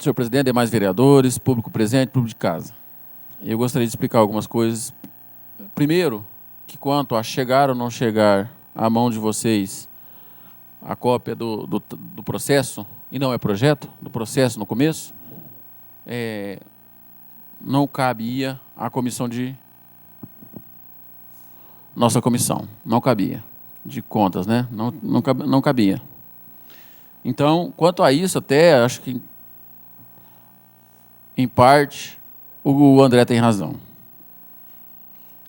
Senhor presidente, demais vereadores, público presente, público de casa. Eu gostaria de explicar algumas coisas. Primeiro, que quanto a chegar ou não chegar à mão de vocês a cópia do processo, e não é projeto, do processo no começo, não cabia à comissão de... Nossa comissão, não cabia, de contas, né? Não cabia. Então, quanto a isso, até acho que, em parte, o André tem razão.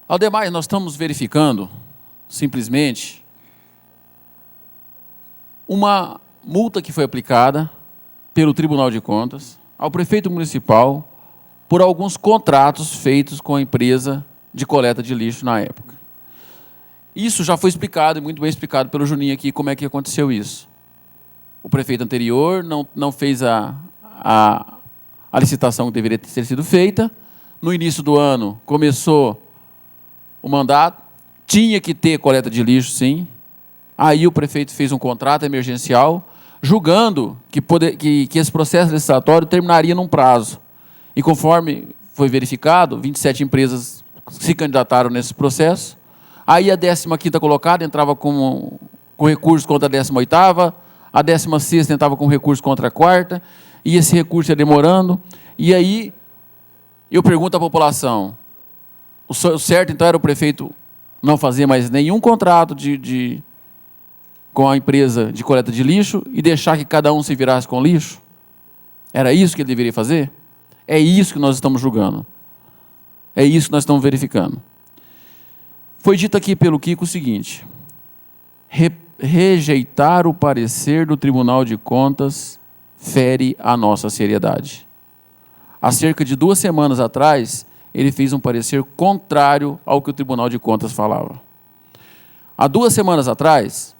Ao demais, nós estamos verificando, simplesmente, uma multa que foi aplicada pelo Tribunal de Contas ao prefeito municipal por alguns contratos feitos com a empresa de coleta de lixo na época. Isso já foi explicado, e muito bem explicado pelo Juninho aqui, como é que aconteceu isso. O prefeito anterior não fez a licitação que deveria ter sido feita. No início do ano, começou o mandato, tinha que ter coleta de lixo, sim. Aí o prefeito fez um contrato emergencial, julgando que esse processo licitatório terminaria num prazo. E conforme foi verificado, 27 empresas se candidataram nesse processo. Aí a 15ª colocada entrava com recurso contra a 18ª, a 16ª entrava com recurso contra a 4ª, e esse recurso ia demorando. E aí eu pergunto à população, o certo então era o prefeito não fazer mais nenhum contrato com a empresa de coleta de lixo e deixar que cada um se virasse com lixo? Era isso que ele deveria fazer? É isso que nós estamos julgando. É isso que nós estamos verificando. Foi dito aqui pelo Kiko o seguinte: rejeitar o parecer do Tribunal de Contas fere a nossa seriedade. Há cerca de 2 semanas atrás, ele fez um parecer contrário ao que o Tribunal de Contas falava. Há 2 semanas atrás,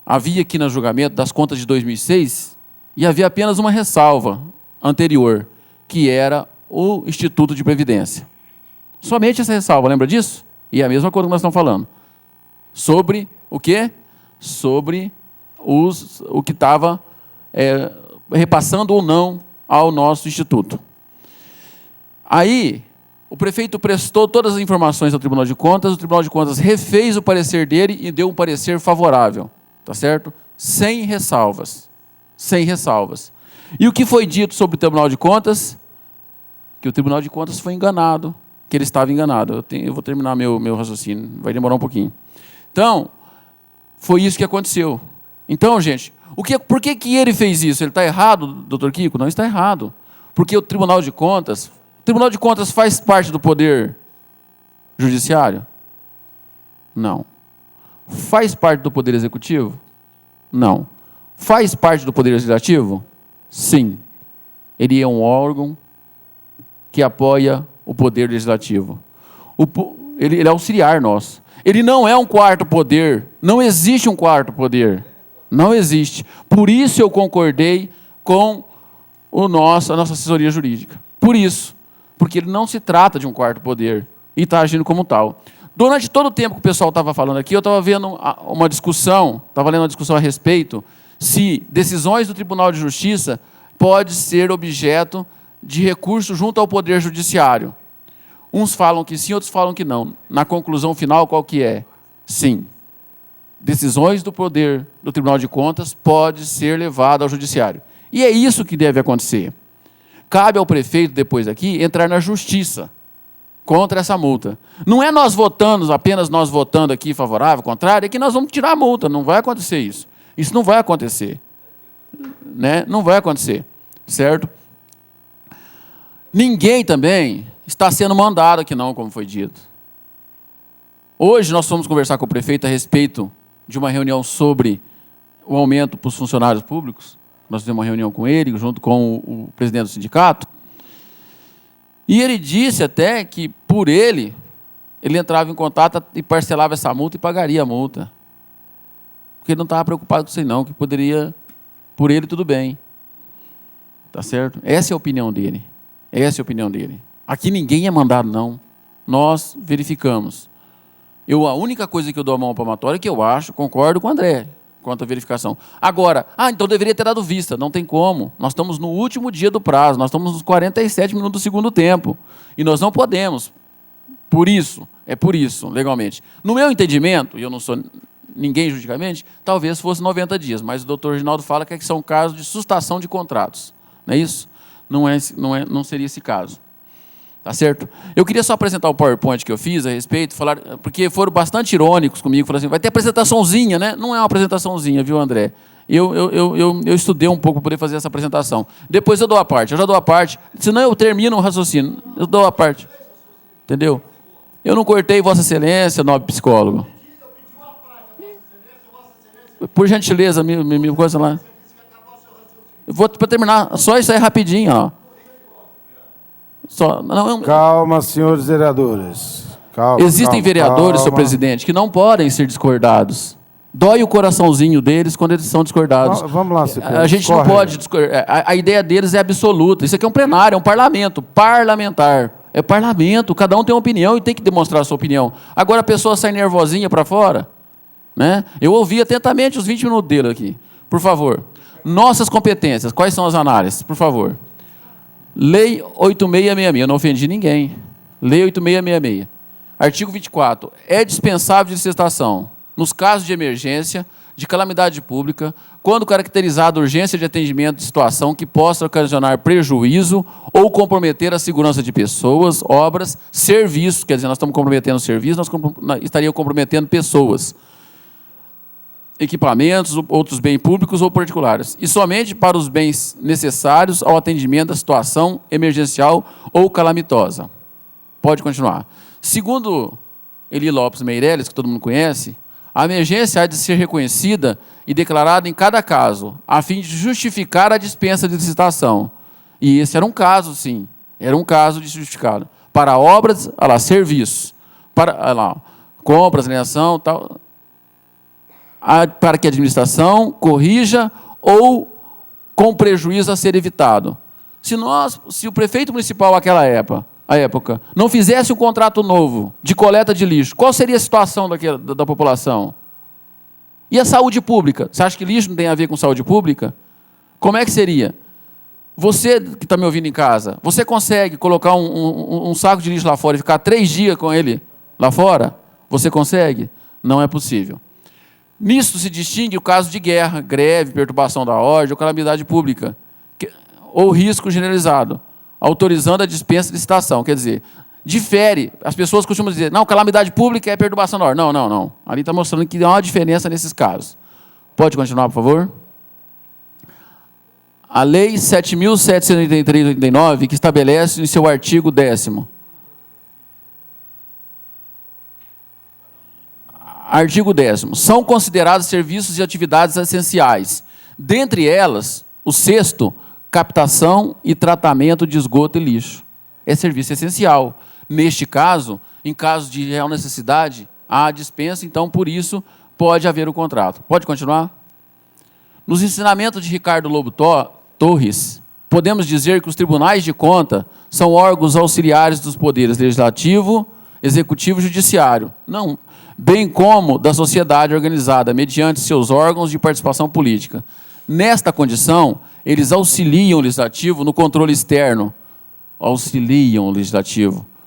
havia aqui no julgamento das contas de 2006, e havia apenas uma ressalva anterior, que era o Instituto de Previdência. Somente essa ressalva, lembra disso? E é a mesma coisa que nós estamos falando. Sobre o quê? Sobre o que estava repassando ou não ao nosso Instituto. Aí, o prefeito prestou todas as informações ao Tribunal de Contas, o Tribunal de Contas refez o parecer dele e deu um parecer favorável, tá certo? Sem ressalvas. Sem ressalvas. E o que foi dito sobre o Tribunal de Contas? Que o Tribunal de Contas foi enganado, que ele estava enganado. Eu vou terminar meu raciocínio, vai demorar um pouquinho. Então, foi isso que aconteceu. Então, gente, por que ele fez isso? Ele está errado, doutor Kiko? Não está errado. Porque o Tribunal de Contas faz parte do Poder Judiciário? Não. Faz parte do Poder Executivo? Não. Faz parte do Poder Legislativo? Sim. Ele é um órgão que apoia o Poder Legislativo. Ele é auxiliar nosso. Ele não é um quarto poder. Não existe um quarto poder. Não existe. Por isso eu concordei com a nossa assessoria jurídica. Por isso. Porque ele não se trata de um quarto poder. E está agindo como tal. Durante todo o tempo que o pessoal estava falando aqui, eu estava vendo uma discussão, estava lendo uma discussão a respeito se decisões do Tribunal de Justiça pode ser objeto de recurso junto ao Poder Judiciário. Uns falam que sim, outros falam que não. Na conclusão final, qual que é? Sim. Decisões do Tribunal de Contas pode ser levado ao Judiciário. E é isso que deve acontecer. Cabe ao prefeito, depois aqui, entrar na justiça contra essa multa. Não é apenas nós votando aqui favorável, contrário, é que nós vamos tirar a multa. Não vai acontecer isso. Isso não vai acontecer. Né? Não vai acontecer. Certo? Ninguém também está sendo mandado aqui não, como foi dito. Hoje nós fomos conversar com o prefeito a respeito de uma reunião sobre o aumento para os funcionários públicos. Nós fizemos uma reunião com ele, junto com o presidente do sindicato. E ele disse até que, por ele entrava em contato e parcelava essa multa e pagaria a multa. Porque ele não estava preocupado com isso aí não, que poderia, por ele, tudo bem. Tá certo? Essa é a opinião dele. Essa é a opinião dele. Aqui ninguém é mandado, não. Nós verificamos. A única coisa que eu dou a mão palmatória é que eu acho, concordo com o André. quanto à verificação. Agora, então deveria ter dado vista. Não tem como. Nós estamos no último dia do prazo, nós estamos nos 47 minutos do segundo tempo. E nós não podemos. Por isso, legalmente. No meu entendimento, e eu não sou ninguém juridicamente, talvez fosse 90 dias, mas o doutor Reginaldo fala que são casos de sustação de contratos. Não é isso? Não seria esse caso. Tá certo? Eu queria só apresentar o PowerPoint que eu fiz a respeito, porque foram bastante irônicos comigo, falaram assim, vai ter apresentaçãozinha, né? Não é uma apresentaçãozinha, viu, André? Eu estudei um pouco para poder fazer essa apresentação. Depois eu dou a parte, eu já dou a parte, senão eu termino o raciocínio, eu dou a parte. Entendeu? Eu não cortei Vossa Excelência, nobre psicólogo. Por gentileza, me coisa lá. Eu vou para terminar, só isso aí rapidinho, ó. Calma, senhores vereadores. Existem vereadores, senhor presidente, que não podem ser discordados. Dói o coraçãozinho deles quando eles são discordados. Vamos lá, CP. A gente não pode discordar. A ideia deles é absoluta. Isso aqui é um plenário, é um parlamento parlamentar. É parlamento, cada um tem uma opinião e tem que demonstrar a sua opinião. Agora a pessoa sai nervosinha para fora, né? Eu ouvi atentamente os 20 minutos dele aqui. Por favor. Nossas competências, quais são as análises? Por favor. Lei 8666, eu não ofendi ninguém. Lei 8666. Artigo 24. É dispensável de licitação, nos casos de emergência, de calamidade pública, quando caracterizada urgência de atendimento de situação que possa ocasionar prejuízo ou comprometer a segurança de pessoas, obras, serviços, quer dizer, nós estamos comprometendo serviços, nós estaríamos comprometendo pessoas, equipamentos, outros bens públicos ou particulares, e somente para os bens necessários ao atendimento da situação emergencial ou calamitosa. Pode continuar. Segundo Eli Lopes Meireles, que todo mundo conhece, a emergência há de ser reconhecida e declarada em cada caso, a fim de justificar a dispensa de licitação. E esse era um caso, sim, era um caso de justificado. Para obras, serviços, para compras, alienação, tal, para que a administração corrija ou com prejuízo a ser evitado. Se o prefeito municipal naquela época não fizesse um contrato novo de coleta de lixo, qual seria a situação da população? E a saúde pública? Você acha que lixo não tem a ver com saúde pública? Como é que seria? Você que está me ouvindo em casa, você consegue colocar um saco de lixo lá fora e ficar 3 dias com ele lá fora? Você consegue? Não é possível. Nisso se distingue o caso de guerra, greve, perturbação da ordem ou calamidade pública, ou risco generalizado, autorizando a dispensa de licitação. Quer dizer, difere. As pessoas costumam dizer, não, calamidade pública é perturbação da ordem. Não. Ali está mostrando que há uma diferença nesses casos. Pode continuar, por favor? A Lei 7.783/89, que estabelece em seu artigo 10º. Artigo 10º. São considerados serviços e atividades essenciais. Dentre elas, o 6º, captação e tratamento de esgoto e lixo. É serviço essencial. Neste caso, em caso de real necessidade, há dispensa, então, por isso, pode haver o contrato. Pode continuar? Nos ensinamentos de Ricardo Lobo Torres, podemos dizer que os tribunais de conta são órgãos auxiliares dos poderes legislativo, executivo e judiciário. Não, bem como da sociedade organizada, mediante seus órgãos de participação política. Nesta condição, eles auxiliam o legislativo no controle externo,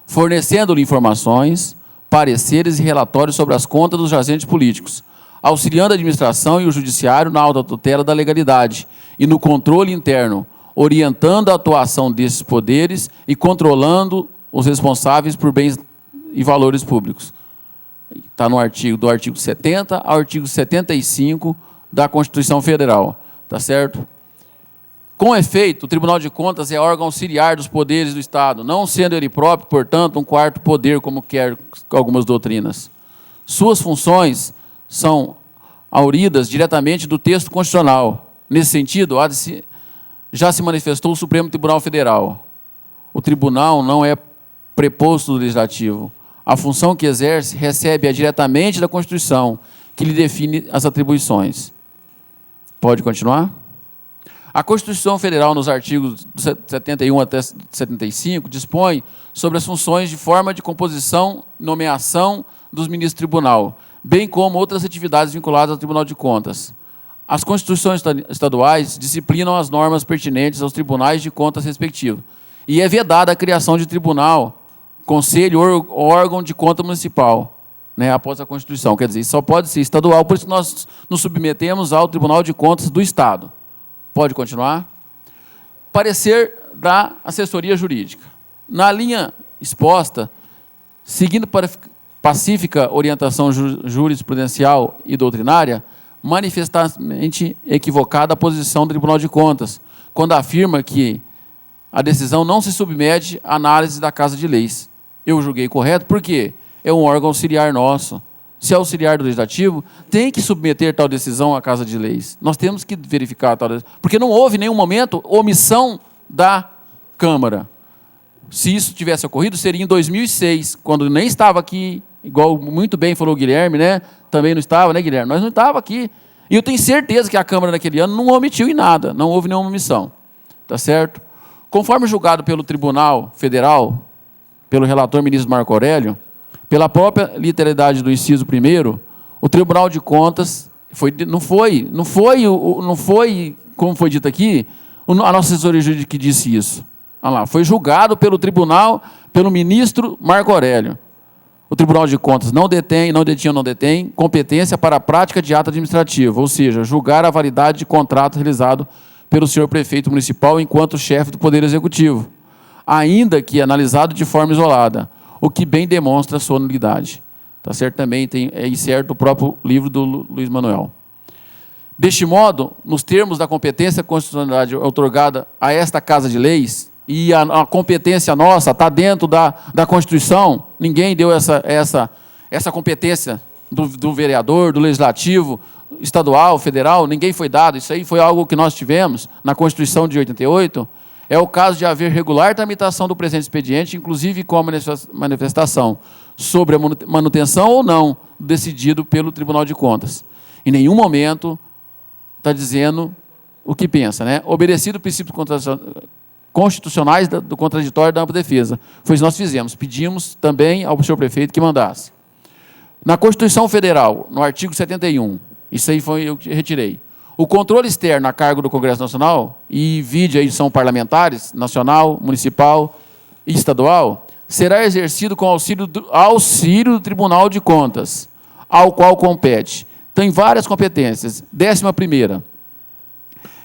fornecendo-lhe informações, pareceres e relatórios sobre as contas dos agentes políticos, auxiliando a administração e o judiciário na autotutela da legalidade e no controle interno, orientando a atuação desses poderes e controlando os responsáveis por bens e valores públicos. Está no do artigo 70 ao artigo 75 da Constituição Federal. Tá certo? Com efeito, o Tribunal de Contas é órgão auxiliar dos poderes do Estado, não sendo ele próprio, portanto, um quarto poder, como quer algumas doutrinas. Suas funções são auridas diretamente do texto constitucional. Nesse sentido, já se manifestou o Supremo Tribunal Federal. O tribunal não é preposto do Legislativo. A função que exerce recebe-a diretamente da Constituição, que lhe define as atribuições. Pode continuar? A Constituição Federal, nos artigos 71 até 75, dispõe sobre as funções de forma de composição e nomeação dos ministros do tribunal, bem como outras atividades vinculadas ao Tribunal de Contas. As constituições estaduais disciplinam as normas pertinentes aos tribunais de contas respectivos. E é vedada a criação de tribunal, conselho ou órgão de conta municipal, né, após a Constituição. Quer dizer, só pode ser estadual, por isso nós nos submetemos ao Tribunal de Contas do Estado. Pode continuar? Parecer da assessoria jurídica. Na linha exposta, seguindo para pacífica orientação jurisprudencial e doutrinária, manifestamente equivocada a posição do Tribunal de Contas, quando afirma que a decisão não se submete à análise da Casa de Leis. Eu julguei correto, por quê? É um órgão auxiliar nosso. Se é auxiliar do Legislativo, tem que submeter tal decisão à Casa de Leis. Nós temos que verificar tal decisão, porque não houve em nenhum momento omissão da Câmara. Se isso tivesse ocorrido, seria em 2006, quando nem estava aqui, igual muito bem falou o Guilherme, né? Também não estava, né, Guilherme? Nós não estávamos aqui. E eu tenho certeza que a Câmara naquele ano não omitiu em nada, não houve nenhuma omissão. Tá certo? Conforme julgado pelo Tribunal Federal, pelo relator ministro Marco Aurélio, pela própria literalidade do inciso 1º, o Tribunal de Contas não foi, como foi dito aqui, a nossa assessoria jurídica que disse isso. Olha lá, foi julgado pelo tribunal, pelo ministro Marco Aurélio. O Tribunal de Contas não detém competência para a prática de ato administrativo, ou seja, julgar a validade de contrato realizado pelo senhor prefeito municipal enquanto chefe do Poder Executivo, ainda que analisado de forma isolada, o que bem demonstra a sua nulidade. Tá certo? Também é incerto o próprio livro do Luiz Manuel. Deste modo, nos termos da competência constitucionalidade outorgada a esta Casa de Leis, e a competência nossa está dentro da Constituição, ninguém deu essa competência do vereador, do Legislativo, estadual, federal, ninguém foi dado, isso aí foi algo que nós tivemos na Constituição de 88, é o caso de haver regular tramitação do presente expediente, inclusive com a manifestação sobre a manutenção ou não, decidido pelo Tribunal de Contas. Em nenhum momento está dizendo o que pensa, né? Obedecido o princípio constitucionais do contraditório da ampla defesa. Foi isso que nós fizemos. Pedimos também ao senhor prefeito que mandasse. Na Constituição Federal, no artigo 71, isso aí eu retirei. O controle externo a cargo do Congresso Nacional, e vide aí são parlamentares, nacional, municipal e estadual, será exercido com auxílio do Tribunal de Contas, ao qual compete. Tem várias competências. 11ª,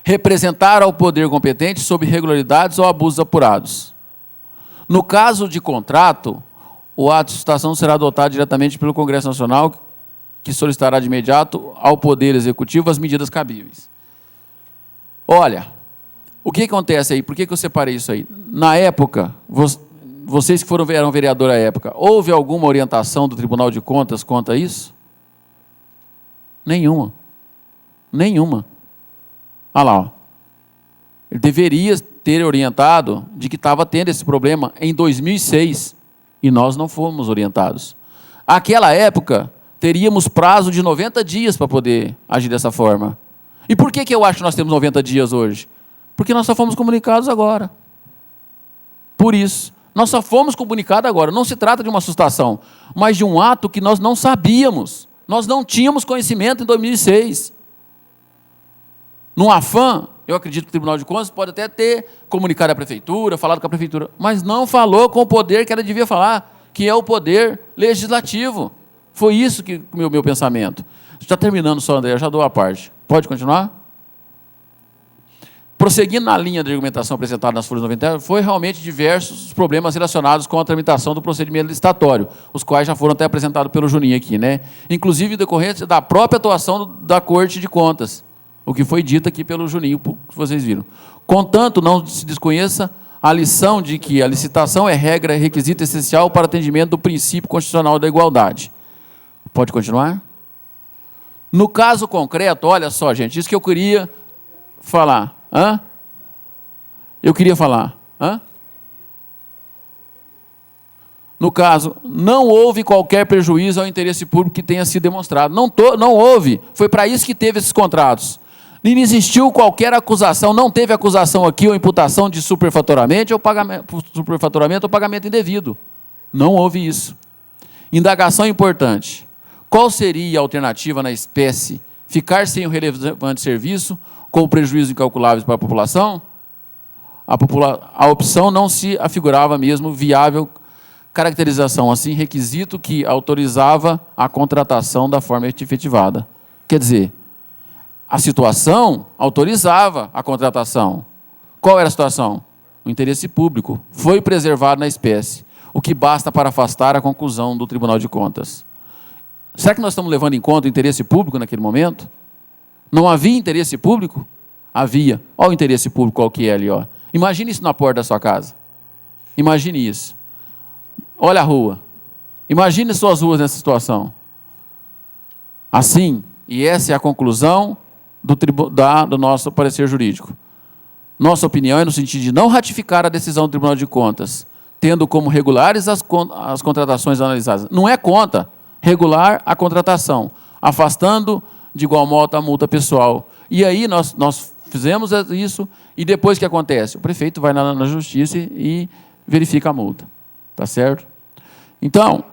representar ao poder competente sobre irregularidades ou abusos apurados. No caso de contrato, o ato de licitação será adotado diretamente pelo Congresso Nacional, que solicitará de imediato ao Poder Executivo as medidas cabíveis. Olha, o que acontece aí? Por que eu separei isso aí? Na época, vocês que eram vereador à época, houve alguma orientação do Tribunal de Contas quanto a isso? Nenhuma. Nenhuma. Olha lá, ó. Ele deveria ter orientado de que estava tendo esse problema em 2006 e nós não fomos orientados. Naquela época, teríamos prazo de 90 dias para poder agir dessa forma. E por que eu acho que nós temos 90 dias hoje? Porque nós só fomos comunicados agora. Por isso, nós só fomos comunicados agora. Não se trata de uma assustação, mas de um ato que nós não sabíamos. Nós não tínhamos conhecimento em 2006. Num afã, eu acredito que o Tribunal de Contas pode até ter comunicado à Prefeitura, falado com a Prefeitura, mas não falou com o poder que ela devia falar, que é o poder legislativo. Foi isso que o meu pensamento. Está terminando só, André, eu já dou a parte. Pode continuar? Prosseguindo na linha de argumentação apresentada nas folhas 90, foi realmente diversos os problemas relacionados com a tramitação do procedimento licitatório, os quais já foram até apresentados pelo Juninho aqui, né? Inclusive decorrência da própria atuação da Corte de Contas, o que foi dito aqui pelo Juninho, que vocês viram. Contanto, não se desconheça a lição de que a licitação é regra e requisito essencial para atendimento do princípio constitucional da igualdade. Pode continuar? No caso concreto, olha só, gente, isso que eu queria falar. Eu queria falar. No caso, não houve qualquer prejuízo ao interesse público que tenha sido demonstrado. Não houve. Foi para isso que teve esses contratos. Não existiu qualquer acusação, não teve acusação aqui ou imputação de superfaturamento ou pagamento indevido. Não houve isso. Indagação importante. Qual seria a alternativa na espécie Ficar sem o relevante serviço, com prejuízo incalculável para a população? A opção não se afigurava mesmo viável caracterização, assim, requisito que autorizava a contratação da forma efetivada. Quer dizer, a situação autorizava a contratação. Qual era a situação? O interesse público foi preservado na espécie, o que basta para afastar a conclusão do Tribunal de Contas. Será que nós estamos levando em conta o interesse público naquele momento? Não havia interesse público? Havia. Olha o interesse público, qual que é ali, ó. Imagine isso na porta da sua casa. Imagine isso. Olha a rua. Imagine suas ruas nessa situação. Assim, e essa é a conclusão do nosso parecer jurídico. Nossa opinião é no sentido de não ratificar a decisão do Tribunal de Contas, tendo como regulares as contratações analisadas. Não é conta, regular a contratação, afastando de igual modo a multa pessoal. E aí nós fizemos isso, e depois o que acontece? O prefeito vai na justiça e verifica a multa. Tá certo? Então,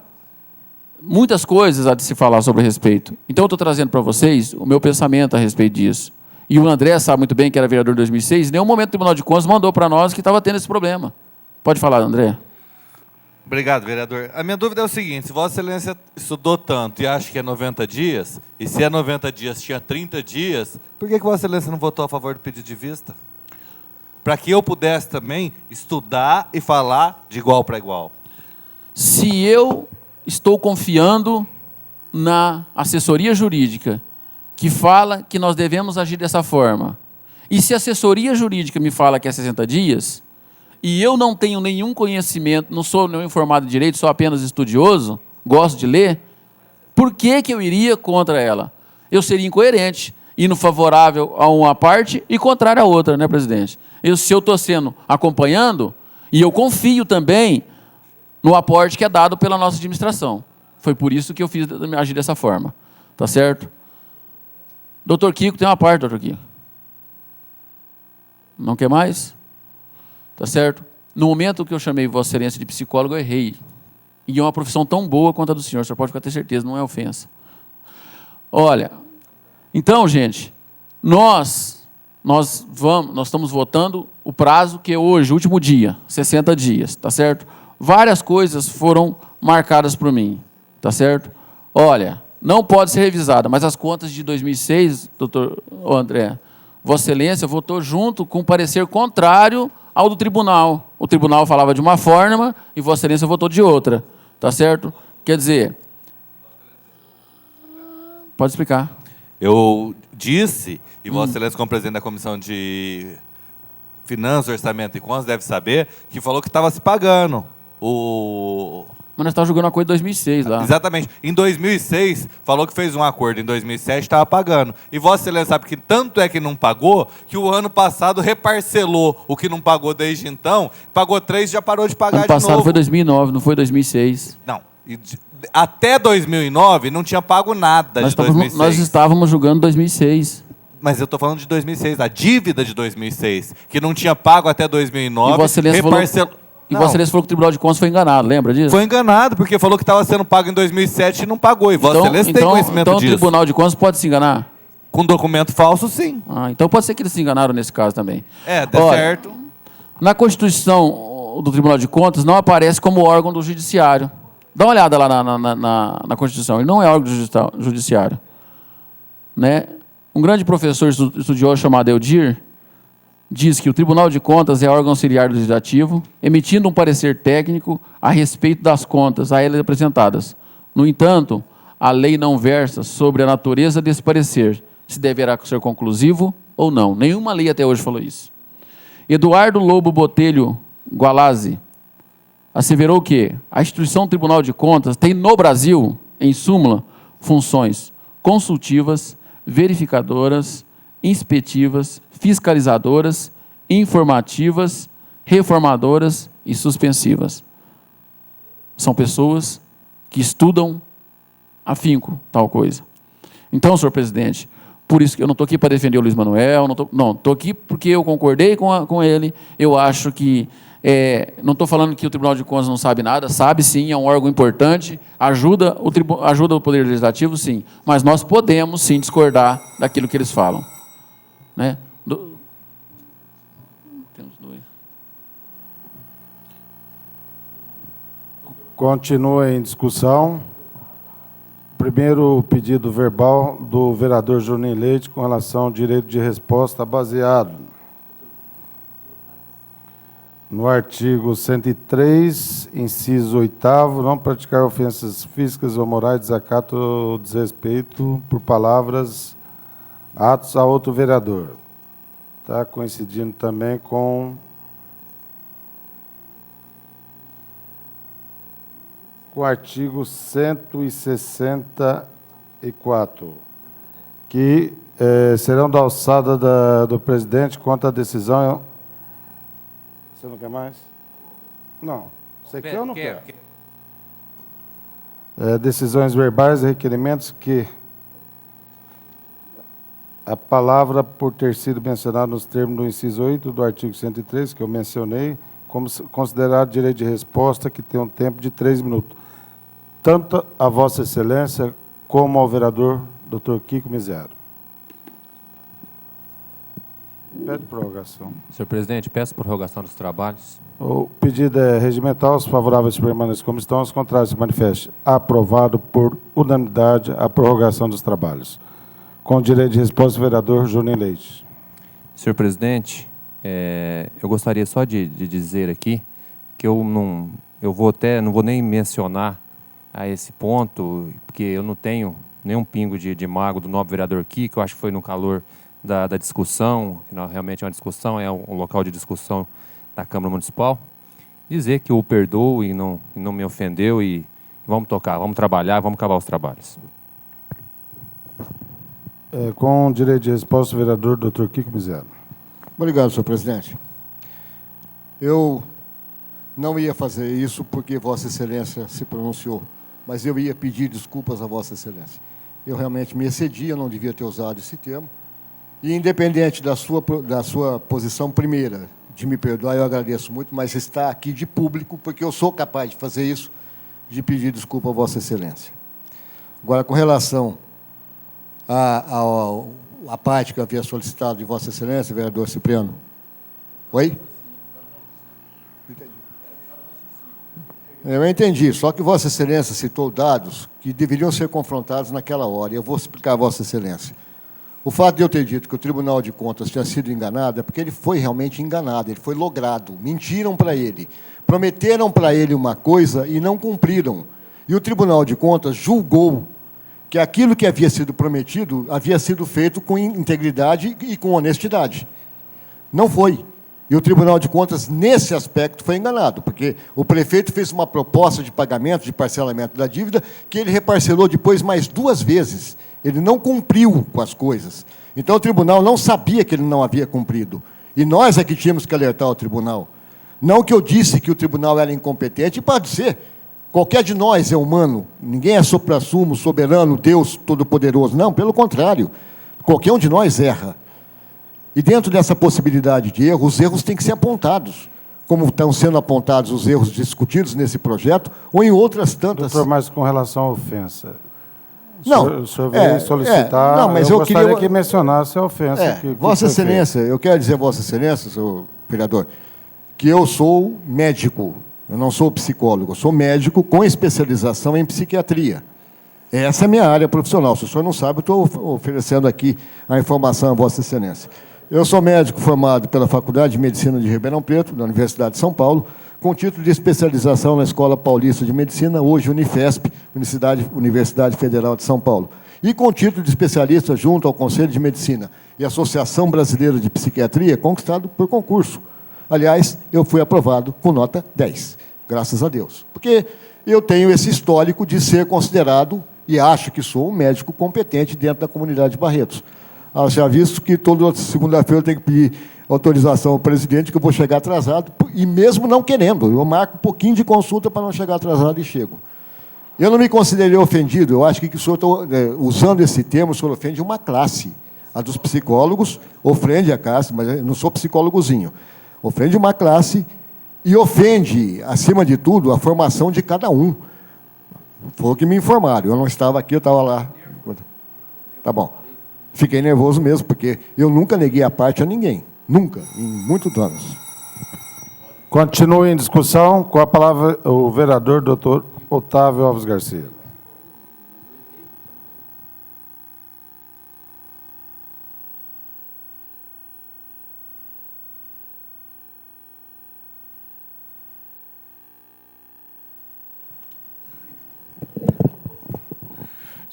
muitas coisas há de se falar sobre a respeito. Então, eu estou trazendo para vocês o meu pensamento a respeito disso. E o André sabe muito bem que era vereador em 2006, em nenhum momento o Tribunal de Contas mandou para nós que estava tendo esse problema. Pode falar, André. Obrigado, vereador. A minha dúvida é o seguinte, se Vossa Excelência estudou tanto e acha que é 90 dias, e se é 90 dias tinha 30 dias, por que Vossa Excelência não votou a favor do pedido de vista? Para que eu pudesse também estudar e falar de igual para igual. Se eu estou confiando na assessoria jurídica, que fala que nós devemos agir dessa forma, e se a assessoria jurídica me fala que é 60 dias, e eu não tenho nenhum conhecimento, não sou nenhum informado de direito, sou apenas estudioso, gosto de ler, por que eu iria contra ela? Eu seria incoerente, indo favorável a uma parte e contrário a outra, né, presidente? Se eu estou sendo acompanhando, e eu confio também no aporte que é dado pela nossa administração. Foi por isso que eu fiz agir dessa forma. Tá certo? Doutor Kiko, tem uma parte, doutor Kiko. Não quer mais? Tá certo? No momento que eu chamei Vossa Excelência de psicólogo, eu errei. E é uma profissão tão boa quanto a do senhor, o senhor pode ter certeza, não é ofensa. Olha, então, gente, nós estamos votando o prazo que é hoje, o último dia, 60 dias, tá certo? Várias coisas foram marcadas por mim, tá certo? Olha, não pode ser revisada, mas as contas de 2006, doutor André, Vossa Excelência votou junto com um parecer contrário ao do tribunal. O tribunal falava de uma forma e Vossa Excelência votou de outra, tá certo? Quer dizer, pode explicar. Eu disse, e Vossa Excelência, como presidente da Comissão de Finanças, Orçamento e Contas, deve saber, que falou que estava se pagando. Mas nós estávamos jogando uma coisa em 2006 lá. Exatamente. Em 2006, falou que fez um acordo. Em 2007, estava pagando. E Vossa Excelência sabe que tanto é que não pagou, que o ano passado reparcelou o que não pagou desde então, pagou 3 e já parou de pagar de novo. Ano passado foi 2009, não foi 2006. Não. Até 2009, não tinha pago nada de 2006. Nós estávamos jogando 2006. Mas eu estou falando de 2006, a dívida de 2006, que não tinha pago até 2009, e Vossa Excelência reparcelou... Vossa Excelência falou que o Tribunal de Contas foi enganado, lembra disso? Foi enganado, porque falou que estava sendo pago em 2007 e não pagou. E Vossa Excelência tem conhecimento disso. Então o Tribunal de Contas pode se enganar? Com documento falso, sim. Então pode ser que eles se enganaram nesse caso também. Deu certo. Na Constituição do Tribunal de Contas não aparece como órgão do Judiciário. Dá uma olhada lá na Constituição. Ele não é órgão do Judiciário. Né? Um grande professor estudioso chamado Eldir diz que o Tribunal de Contas é órgão auxiliar do Legislativo, emitindo um parecer técnico a respeito das contas a ele apresentadas. No entanto, a lei não versa sobre a natureza desse parecer, se deverá ser conclusivo ou não. Nenhuma lei até hoje falou isso. Eduardo Lobo Botelho Gualazzi asseverou que a instituição Tribunal de Contas tem no Brasil, em súmula, funções consultivas, verificadoras, inspetivas, fiscalizadoras, informativas, reformadoras e suspensivas. São pessoas que estudam afinco tal coisa. Então, senhor presidente, por isso que eu não estou aqui para defender o Luiz Manuel, não estou aqui porque eu concordei com ele, eu acho que Não estou falando que o Tribunal de Contas não sabe nada, sabe sim, é um órgão importante, ajuda o Poder Legislativo, sim, mas nós podemos sim discordar daquilo que eles falam. Né? Temos dois. Continua em discussão. Primeiro pedido verbal do vereador Juninho Leite com relação ao direito de resposta baseado no artigo 103, inciso 8º, não praticar ofensas físicas ou morais, desacato ou desrespeito por palavras, atos a outro vereador. Está coincidindo também com o artigo 164, que serão da alçada do presidente quanto à decisão. Você não quer mais? Não. Você quer ou não quer? Decisões verbais e requerimentos que a palavra, por ter sido mencionada nos termos do inciso 8 do artigo 103, que eu mencionei, como considerado direito de resposta, que tem um tempo de 3 minutos. Tanto a Vossa Excelência como ao vereador Dr. Kiko Mizero. Pede prorrogação. Senhor presidente, peço prorrogação dos trabalhos. O pedido é regimental. Os favoráveis permaneçam como estão, os contrários se manifestem. Aprovado por unanimidade a prorrogação dos trabalhos. Com direito de resposta, o vereador Juninho Leite. Senhor presidente, eu gostaria só de dizer aqui que não vou nem mencionar a esse ponto, porque eu não tenho nenhum pingo de mágoa do nobre vereador Kiko. Eu acho que foi no calor da discussão, que não, realmente é uma discussão, é um local de discussão da Câmara Municipal. Dizer que eu o perdoo e não me ofendeu, e vamos tocar, vamos trabalhar, vamos acabar os trabalhos. Com direito de resposta, o vereador Dr. Kiko Mizero. Obrigado, senhor presidente. Eu não ia fazer isso porque Vossa Excelência se pronunciou, mas eu ia pedir desculpas a Vossa Excelência. Eu realmente me excedi, eu não devia ter usado esse termo. E, independente da sua posição primeira, de me perdoar, eu agradeço muito, mas está aqui de público, porque eu sou capaz de fazer isso, de pedir desculpa a Vossa Excelência. Agora, com relação à parte que eu havia solicitado de Vossa Excelência, vereador Cipriano. Oi? Eu entendi, só que Vossa Excelência citou dados que deveriam ser confrontados naquela hora, e eu vou explicar a Vossa Excelência. O fato de eu ter dito que o Tribunal de Contas tinha sido enganado é porque ele foi realmente enganado, ele foi logrado. Mentiram para ele, prometeram para ele uma coisa e não cumpriram. E o Tribunal de Contas julgou que aquilo que havia sido prometido havia sido feito com integridade e com honestidade. Não foi. E o Tribunal de Contas, nesse aspecto, foi enganado, porque o prefeito fez uma proposta de pagamento, de parcelamento da dívida, que ele reparcelou depois mais 2 vezes. Ele não cumpriu com as coisas. Então, o tribunal não sabia que ele não havia cumprido. E nós é que tínhamos que alertar o tribunal. Não que eu disse que o tribunal era incompetente, pode ser. Qualquer de nós é humano. Ninguém é suprassumo, soberano, Deus todo-poderoso. Não, pelo contrário. Qualquer um de nós erra. E dentro dessa possibilidade de erro, os erros têm que ser apontados, como estão sendo apontados os erros discutidos nesse projeto, ou em outras tantas. Doutor, mas com relação à ofensa... Não, o senhor veio solicitar, não, mas eu gostaria que mencionasse a ofensa. Vossa Excelência, eu quero dizer a Vossa Excelência, senhor vereador, que eu sou médico, eu não sou psicólogo, eu sou médico com especialização em psiquiatria. Essa é a minha área profissional. Se o senhor não sabe, eu estou oferecendo aqui a informação a Vossa Excelência. Eu sou médico formado pela Faculdade de Medicina de Ribeirão Preto, da Universidade de São Paulo, com título de especialização na Escola Paulista de Medicina, hoje Unifesp, Universidade Federal de São Paulo, e com título de especialista junto ao Conselho de Medicina e Associação Brasileira de Psiquiatria, conquistado por concurso. Aliás, eu fui aprovado com nota 10, graças a Deus, porque eu tenho esse histórico de ser considerado, e acho que sou um médico competente dentro da comunidade de Barretos. Já visto que toda segunda-feira eu tenho que pedir autorização ao presidente, que eu vou chegar atrasado, e mesmo não querendo, eu marco um pouquinho de consulta para não chegar atrasado e chego. Eu não me considerei ofendido, eu acho que o senhor, usando esse termo, o senhor ofende uma classe. A dos psicólogos, ofende a classe, mas eu não sou psicólogozinho. Ofende uma classe e ofende, acima de tudo, a formação de cada um. Foi o que me informaram. Eu não estava aqui, eu estava lá. Tá bom. Fiquei nervoso mesmo, porque eu nunca neguei a parte a ninguém. Nunca, em muitos anos. Continua em discussão. Com a palavra o vereador Dr. Otávio Alves Garcia.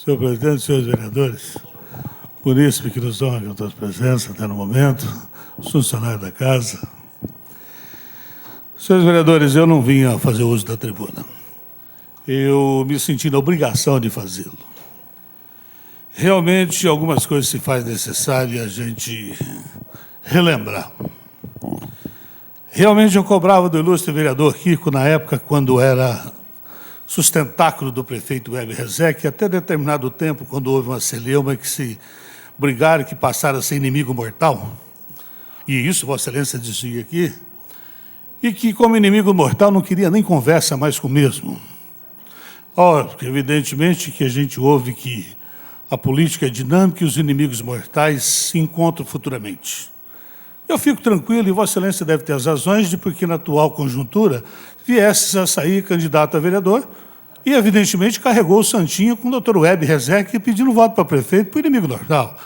Senhor presidente, senhores vereadores, por isso que nos honra com a tua presença até no momento, os funcionários da casa. Senhores vereadores, eu não vim fazer uso da tribuna. Eu me senti na obrigação de fazê-lo. Realmente, algumas coisas se faz necessário a gente relembrar. Realmente, eu cobrava do ilustre vereador Kiko, na época, quando era sustentáculo do prefeito Weber Rezec, até determinado tempo, quando houve uma celeuma que se brigaram, que passaram a ser inimigo mortal, e isso Vossa Excelência dizia aqui, e que, como inimigo mortal, não queria nem conversa mais com o mesmo. Ora, evidentemente que a gente ouve que a política é dinâmica e os inimigos mortais se encontram futuramente. Eu fico tranquilo, e Vossa Excelência deve ter as razões de porque, na atual conjuntura, viesse a sair candidato a vereador e, evidentemente, carregou o santinho com o doutor Weber Rezec pedindo voto para prefeito para o inimigo mortal.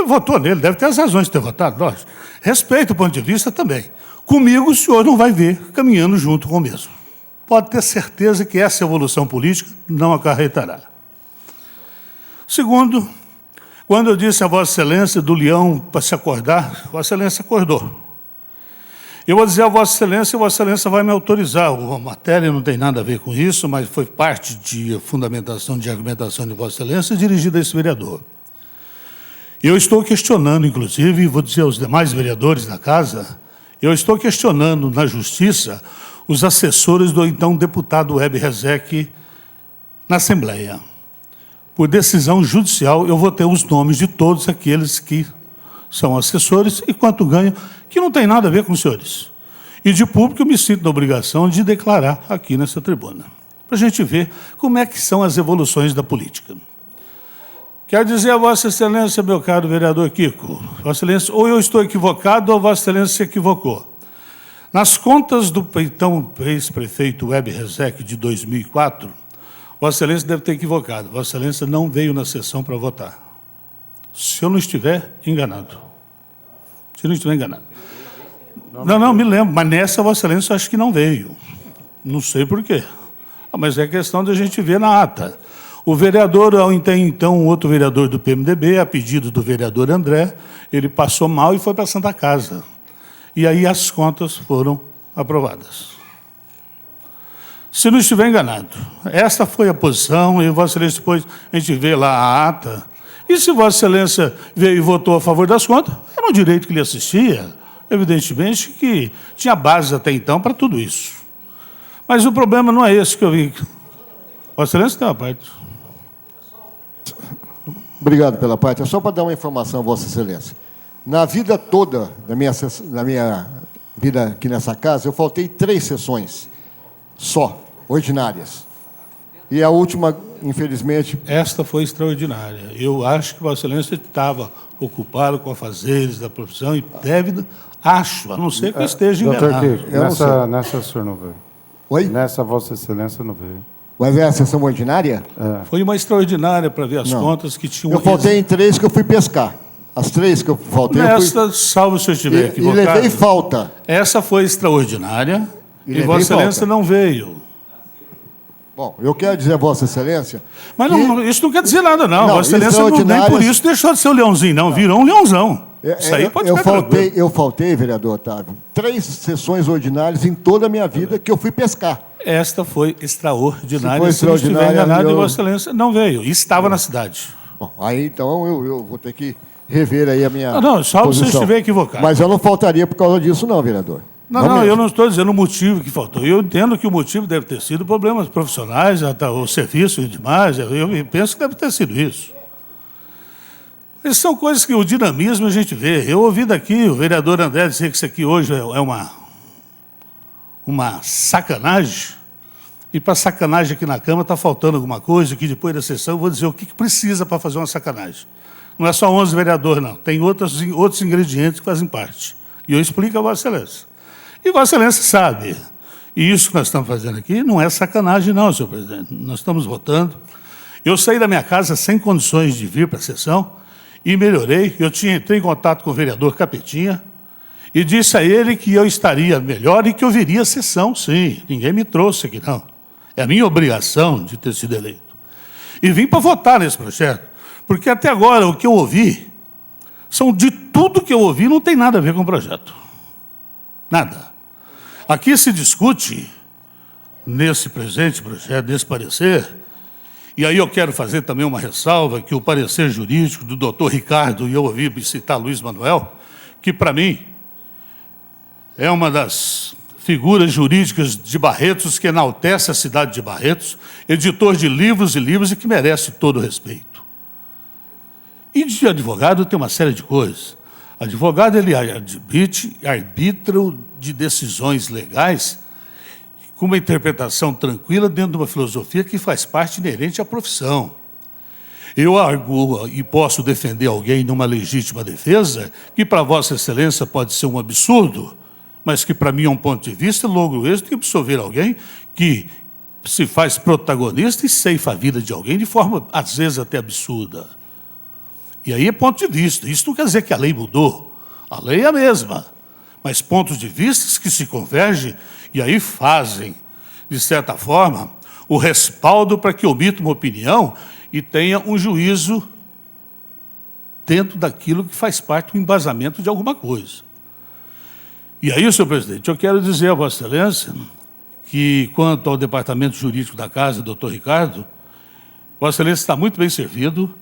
Votou nele, deve ter as razões de ter votado, lógico. Respeito o ponto de vista também. Comigo, o senhor não vai ver caminhando junto com o mesmo. Pode ter certeza que essa evolução política não acarretará. Segundo, quando eu disse a Vossa Excelência do leão para se acordar, Vossa Excelência acordou. Eu vou dizer a Vossa Excelência, e Vossa Excelência vai me autorizar. A matéria não tem nada a ver com isso, mas foi parte de fundamentação de argumentação de Vossa Excelência dirigida a esse vereador. Eu estou questionando, inclusive, e vou dizer aos demais vereadores da casa, eu estou questionando na Justiça os assessores do então deputado Weber Rezec na Assembleia. Por decisão judicial, eu vou ter os nomes de todos aqueles que são assessores e quanto ganham, que não tem nada a ver com os senhores. E de público eu me sinto na obrigação de declarar aqui nessa tribuna, para a gente ver como é que são as evoluções da política. Quero dizer a Vossa Excelência, meu caro vereador Kiko, Vossa Excelência, ou eu estou equivocado ou Vossa Excelência se equivocou. Nas contas do então ex-prefeito Weber Rezec de 2004, Vossa Excelência deve ter equivocado. Vossa Excelência não veio na sessão para votar. Se eu não estiver enganado. Se eu não estiver enganado. Não, me lembro, mas nessa Vossa Excelência eu acho que não veio. Não sei por quê. Mas é questão da gente ver na ata. O vereador, então, um outro vereador do PMDB, a pedido do vereador André, ele passou mal e foi para a Santa Casa. E aí as contas foram aprovadas. Se não estiver enganado, esta foi a posição, e Vossa Excelência depois a gente vê lá a ata. E se Vossa Excelência veio e votou a favor das contas, era um direito que lhe assistia, evidentemente que tinha base até então para tudo isso. Mas o problema não é esse que eu vi. Vossa Excelência tem uma parte. Obrigado pela parte. É só para dar uma informação, Vossa Excelência. Na vida toda, na minha vida aqui nessa casa, eu faltei 3 sessões só, ordinárias. E a última, infelizmente... Esta foi extraordinária. Eu acho que Vossa Excelência estava ocupado com afazeres da profissão e deve... Acho, a não ser que eu esteja enganado. Doutor Kiko, nessa o senhor não veio. Oi? Nessa Vossa Excelência não veio. Vai ver a sessão ordinária? Foi uma extraordinária para ver as contas que tinham... Eu faltei em 3 que eu fui pescar. As 3 que eu faltei... Nesta, salvo se eu estiver e equivocado... levei falta. Essa foi extraordinária e levei Vossa Excelência falta. não veio. Bom, eu quero dizer a Vossa Excelência... Mas não, isso não quer dizer nada, não. Não, Vossa Excelência nem por extraordinárias- isso deixou de ser o leãozinho, não. Virou um leãozão. Isso aí pode ficar tranquilo. eu faltei, vereador Otávio, 3 sessões ordinárias em toda a minha vida que eu fui pescar. Esta foi extraordinária. Se foi Se não estiver extraordinária, enganado, eu- Vossa Excelência não veio. E estava na cidade. Bom, aí então eu vou ter que rever aí a minha Não, salvo se eu posição. estiver equivocado. Mas eu não faltaria por causa disso não, vereador. Não, mesmo. eu não estou dizendo o motivo que faltou. Eu entendo que o motivo deve ter sido problemas profissionais, o serviço e demais. Eu penso que deve ter sido isso. Essas são coisas que o dinamismo a gente vê. Eu ouvi daqui o vereador André dizer que isso aqui hoje é uma sacanagem, e para sacanagem aqui na Câmara está faltando alguma coisa, que depois da sessão eu vou dizer o que precisa para fazer uma sacanagem. Não é só 11 vereadores, não. Tem outros ingredientes que fazem parte. E eu explico a Vossa Excelência. E Vossa Excelência sabe. E isso que nós estamos fazendo aqui não é sacanagem, não, senhor presidente. Nós estamos votando. Eu saí da minha casa sem condições de vir para a sessão e melhorei. Eu entrei em contato com o vereador Capetinha e disse a ele que eu estaria melhor e que eu viria à sessão, sim. Ninguém me trouxe aqui, não. É a minha obrigação de ter sido eleito. E vim para votar nesse projeto, porque até agora o que eu ouvi, de tudo que eu ouvi, não tem nada a ver com o projeto. Nada. Aqui se discute, nesse presente projeto, nesse parecer, e aí eu quero fazer também uma ressalva, que o parecer jurídico do doutor Ricardo, e eu ouvi citar Luiz Manuel, que para mim é uma das figuras jurídicas de Barretos, que enaltece a cidade de Barretos, editor de livros e livros e que merece todo o respeito. E de advogado tem uma série de coisas. Advogado, ele arbitra de decisões legais com uma interpretação tranquila dentro de uma filosofia que faz parte inerente à profissão. Eu arguo e posso defender alguém numa legítima defesa, que para Vossa Excelência pode ser um absurdo, mas que para mim é um ponto de vista, logo êxito, que absolver alguém que se faz protagonista e ceifa a vida de alguém de forma, às vezes, até absurda. E aí é ponto de vista. Isso não quer dizer que a lei mudou. A lei é a mesma. Mas pontos de vista que se convergem e aí fazem, de certa forma, o respaldo para que omita uma opinião e tenha um juízo dentro daquilo que faz parte do embasamento de alguma coisa. E aí, senhor presidente, eu quero dizer a Vossa Excelência que, quanto ao departamento jurídico da Casa, doutor Ricardo, Vossa Excelência está muito bem servido,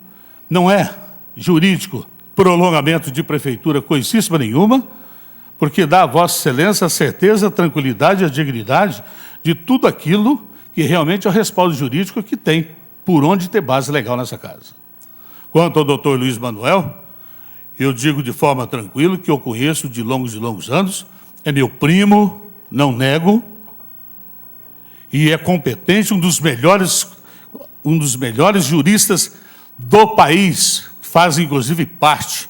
não é jurídico prolongamento de prefeitura coisíssima nenhuma, porque dá a Vossa Excelência a certeza, a tranquilidade e a dignidade de tudo aquilo que realmente é o respaldo jurídico que tem por onde ter base legal nessa casa. Quanto ao doutor Luiz Manuel, eu digo de forma tranquila que eu conheço de longos anos, é meu primo, não nego, e é competente, um dos melhores juristas do país, que fazem, inclusive, parte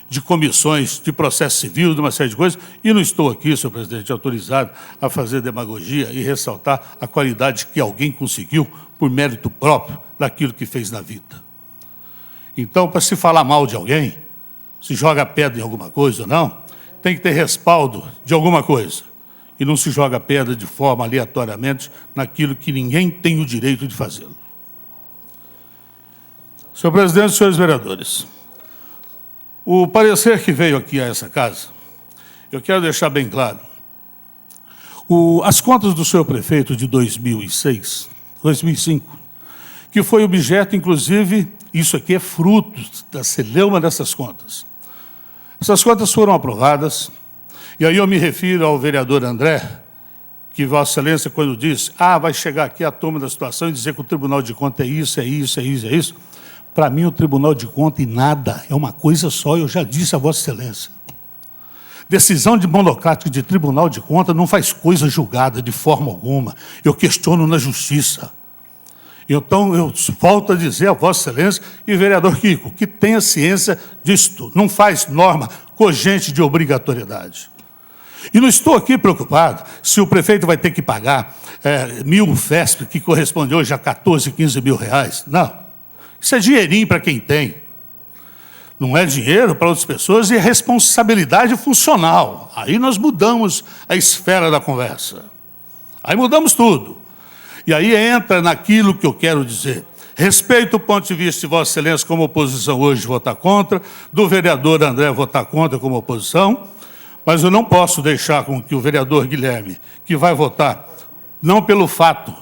de comissões de processo civil, de uma série de coisas, e não estou aqui, senhor presidente, autorizado a fazer demagogia e ressaltar a qualidade que alguém conseguiu por mérito próprio daquilo que fez na vida. Então, para se falar mal de alguém, se joga pedra em alguma coisa ou não, tem que ter respaldo de alguma coisa. E não se joga pedra de forma aleatoriamente naquilo que ninguém tem o direito de fazê-lo. Senhor presidente, senhores vereadores, o parecer que veio aqui a essa casa, eu quero deixar bem claro. As contas do senhor prefeito de 2005, que foi objeto, inclusive, isso aqui é fruto da celeuma dessas contas. Essas contas foram aprovadas, e aí eu me refiro ao vereador André, que Vossa Excelência, quando diz, vai chegar aqui a toma da situação e dizer que o Tribunal de Contas é isso. Para mim, o Tribunal de Contas e nada, é uma coisa só, eu já disse a Vossa Excelência. Decisão de monocrática de Tribunal de Contas não faz coisa julgada de forma alguma. Eu questiono na Justiça. Então, eu volto a dizer a Vossa Excelência e vereador Kiko, que tenha ciência disto, não faz norma cogente de obrigatoriedade. E não estou aqui preocupado se o prefeito vai ter que pagar 1.000 FESP, que corresponde hoje a 14, 15 mil reais. Não. Isso é dinheirinho para quem tem. Não é dinheiro para outras pessoas e é responsabilidade funcional. Aí nós mudamos a esfera da conversa. Aí mudamos tudo. E aí entra naquilo que eu quero dizer. Respeito o ponto de vista de Vossa Excelência como oposição hoje votar contra, do vereador André votar contra como oposição, mas eu não posso deixar com que o vereador Guilherme, que vai votar, não pelo fato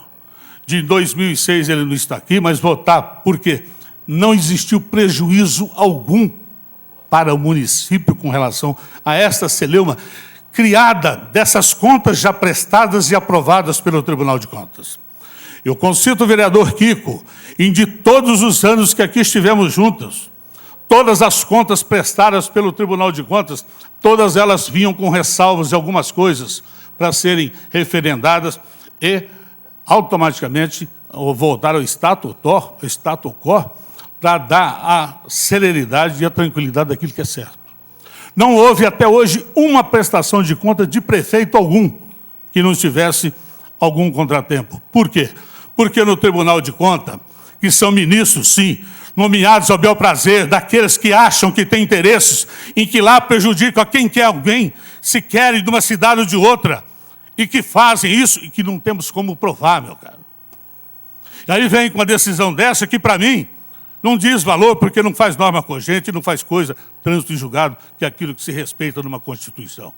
de em 2006 ele não estar aqui, mas votar porque não existiu prejuízo algum para o município com relação a esta celeuma criada dessas contas já prestadas e aprovadas pelo Tribunal de Contas. Eu concito o vereador Kiko, em de todos os anos que aqui estivemos juntos, todas as contas prestadas pelo Tribunal de Contas, todas elas vinham com ressalvas de algumas coisas, para serem referendadas e automaticamente voltar ao status quo, para dar a celeridade e a tranquilidade daquilo que é certo. Não houve até hoje uma prestação de conta de prefeito algum que não tivesse algum contratempo. Por quê? Porque no Tribunal de Contas, que são ministros, sim, nomeados ao bel prazer daqueles que acham que têm interesses em que lá prejudicam a quem quer alguém, se querem de uma cidade ou de outra, e que fazem isso e que não temos como provar, meu caro. E aí vem com uma decisão dessa que, para mim, não diz valor porque não faz norma cogente, não faz coisa, trânsito em julgado, que é aquilo que se respeita numa Constituição.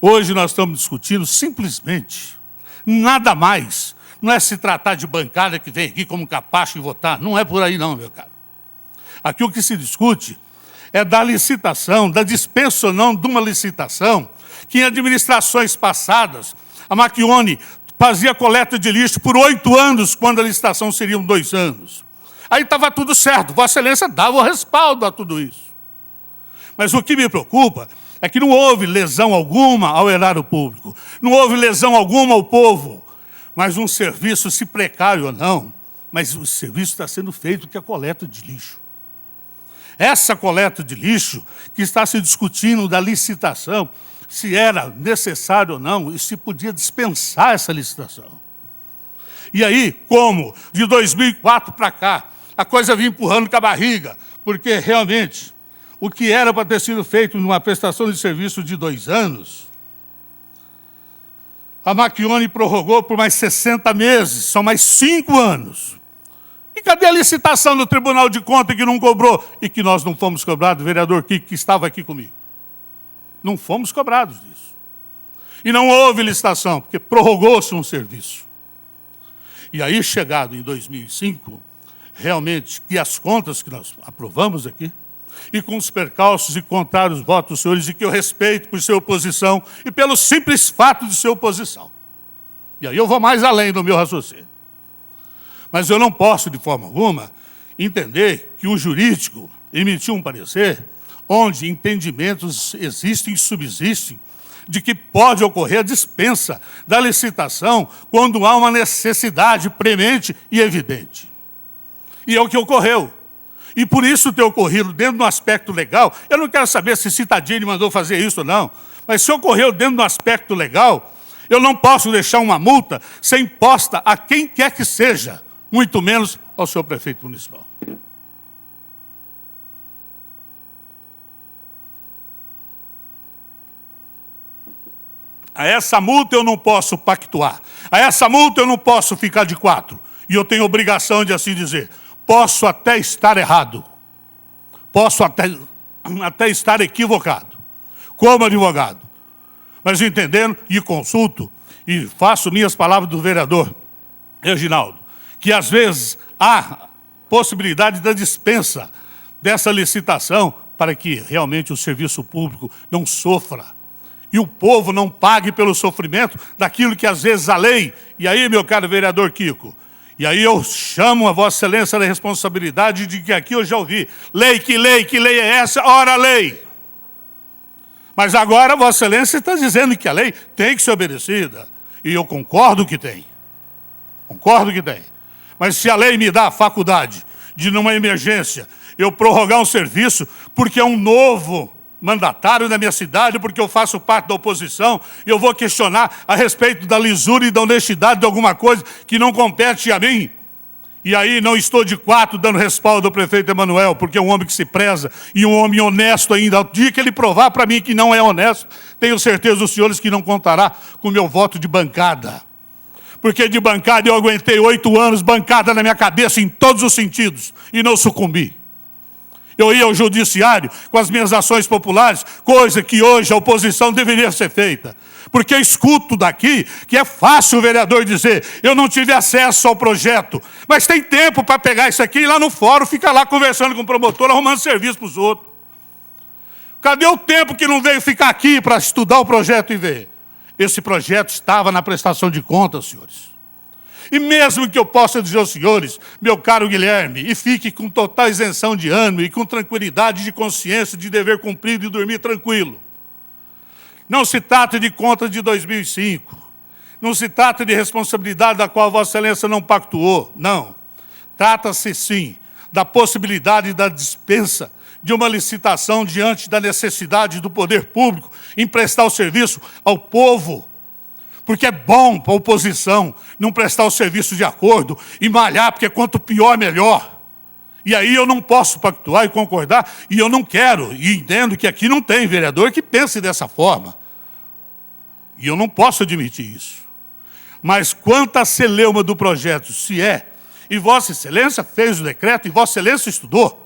Hoje nós estamos discutindo simplesmente, nada mais. Não é se tratar de bancada que vem aqui como capacho e votar. Não é por aí não, meu caro. Aqui o que se discute é da licitação, da dispensa ou não de uma licitação, que em administrações passadas, a Macchione fazia coleta de lixo por 8 anos, quando a licitação seriam 2 anos. Aí estava tudo certo, Vossa Excelência dava o respaldo a tudo isso. Mas o que me preocupa é que não houve lesão alguma ao erário público, não houve lesão alguma ao povo, mas um serviço, se precário ou não, mas o serviço está sendo feito, que é a coleta de lixo. Essa coleta de lixo que está se discutindo da licitação, se era necessário ou não, e se podia dispensar essa licitação. E aí, como de 2004 para cá, a coisa vinha empurrando com a barriga, porque realmente o que era para ter sido feito numa prestação de serviço de 2 anos, a Macchione prorrogou por mais 60 meses, são mais 5 anos. E cadê a licitação do Tribunal de Contas que não cobrou? E que nós não fomos cobrados, vereador Kiko, que estava aqui comigo. Não fomos cobrados disso. E não houve licitação, porque prorrogou-se um serviço. E aí, chegado em 2005, realmente, que as contas que nós aprovamos aqui, e com os percalços e contrários votos dos senhores, e que eu respeito por ser oposição, e pelo simples fato de ser oposição. E aí eu vou mais além do meu raciocínio. Mas eu não posso, de forma alguma, entender que o jurídico emitiu um parecer onde entendimentos existem e subsistem de que pode ocorrer a dispensa da licitação quando há uma necessidade premente e evidente. E é o que ocorreu. E por isso ter ocorrido dentro do aspecto legal, eu não quero saber se Cittadini mandou fazer isso ou não, mas se ocorreu dentro do aspecto legal, eu não posso deixar uma multa ser imposta a quem quer que seja, muito menos ao seu prefeito municipal. A essa multa eu não posso pactuar. A essa multa eu não posso ficar de 4. E eu tenho obrigação de assim dizer. Posso até estar errado. Posso até estar equivocado. Como advogado. Mas entendendo e consulto, e faço minhas palavras do vereador Reginaldo, que às vezes há possibilidade da dispensa dessa licitação para que realmente o serviço público não sofra. E o povo não pague pelo sofrimento daquilo que às vezes a lei... E aí, meu caro vereador Kiko, e aí eu chamo a Vossa Excelência da responsabilidade de que aqui eu já ouvi. Que lei é essa? Ora, lei. Mas agora Vossa Excelência está dizendo que a lei tem que ser obedecida. E eu concordo que tem. Concordo que tem. Mas se a lei me dá a faculdade de, numa emergência, eu prorrogar um serviço porque é um novo mandatário da minha cidade, porque eu faço parte da oposição, e eu vou questionar a respeito da lisura e da honestidade de alguma coisa que não compete a mim. E aí não estou de 4 dando respaldo ao prefeito Emanuel, porque é um homem que se preza e um homem honesto ainda. O dia que ele provar para mim que não é honesto, tenho certeza dos senhores que não contará com o meu voto de bancada. Porque de bancada eu aguentei 8 anos, bancada na minha cabeça em todos os sentidos, e não sucumbi. Eu ia ao judiciário com as minhas ações populares, coisa que hoje a oposição deveria ser feita. Porque eu escuto daqui que é fácil o vereador dizer, eu não tive acesso ao projeto, mas tem tempo para pegar isso aqui e ir lá no fórum, ficar lá conversando com o promotor, arrumando serviço para os outros. Cadê o tempo que não veio ficar aqui para estudar o projeto e ver? Esse projeto estava na prestação de contas, senhores. E mesmo que eu possa dizer aos senhores, meu caro Guilherme, e fique com total isenção de ânimo e com tranquilidade de consciência, de dever cumprido e dormir tranquilo. Não se trata de contas de 2005. Não se trata de responsabilidade da qual Vossa Excelência não pactuou. Não. Trata-se, sim, da possibilidade da dispensa de uma licitação diante da necessidade do poder público em prestar o serviço ao povo. Porque é bom para a oposição não prestar o serviço de acordo e malhar, porque quanto pior, melhor. E aí eu não posso pactuar e concordar, e eu não quero, e entendo que aqui não tem vereador que pense dessa forma. E eu não posso admitir isso. Mas quanto à celeuma do projeto, se é, e Vossa Excelência fez o decreto, e Vossa Excelência estudou,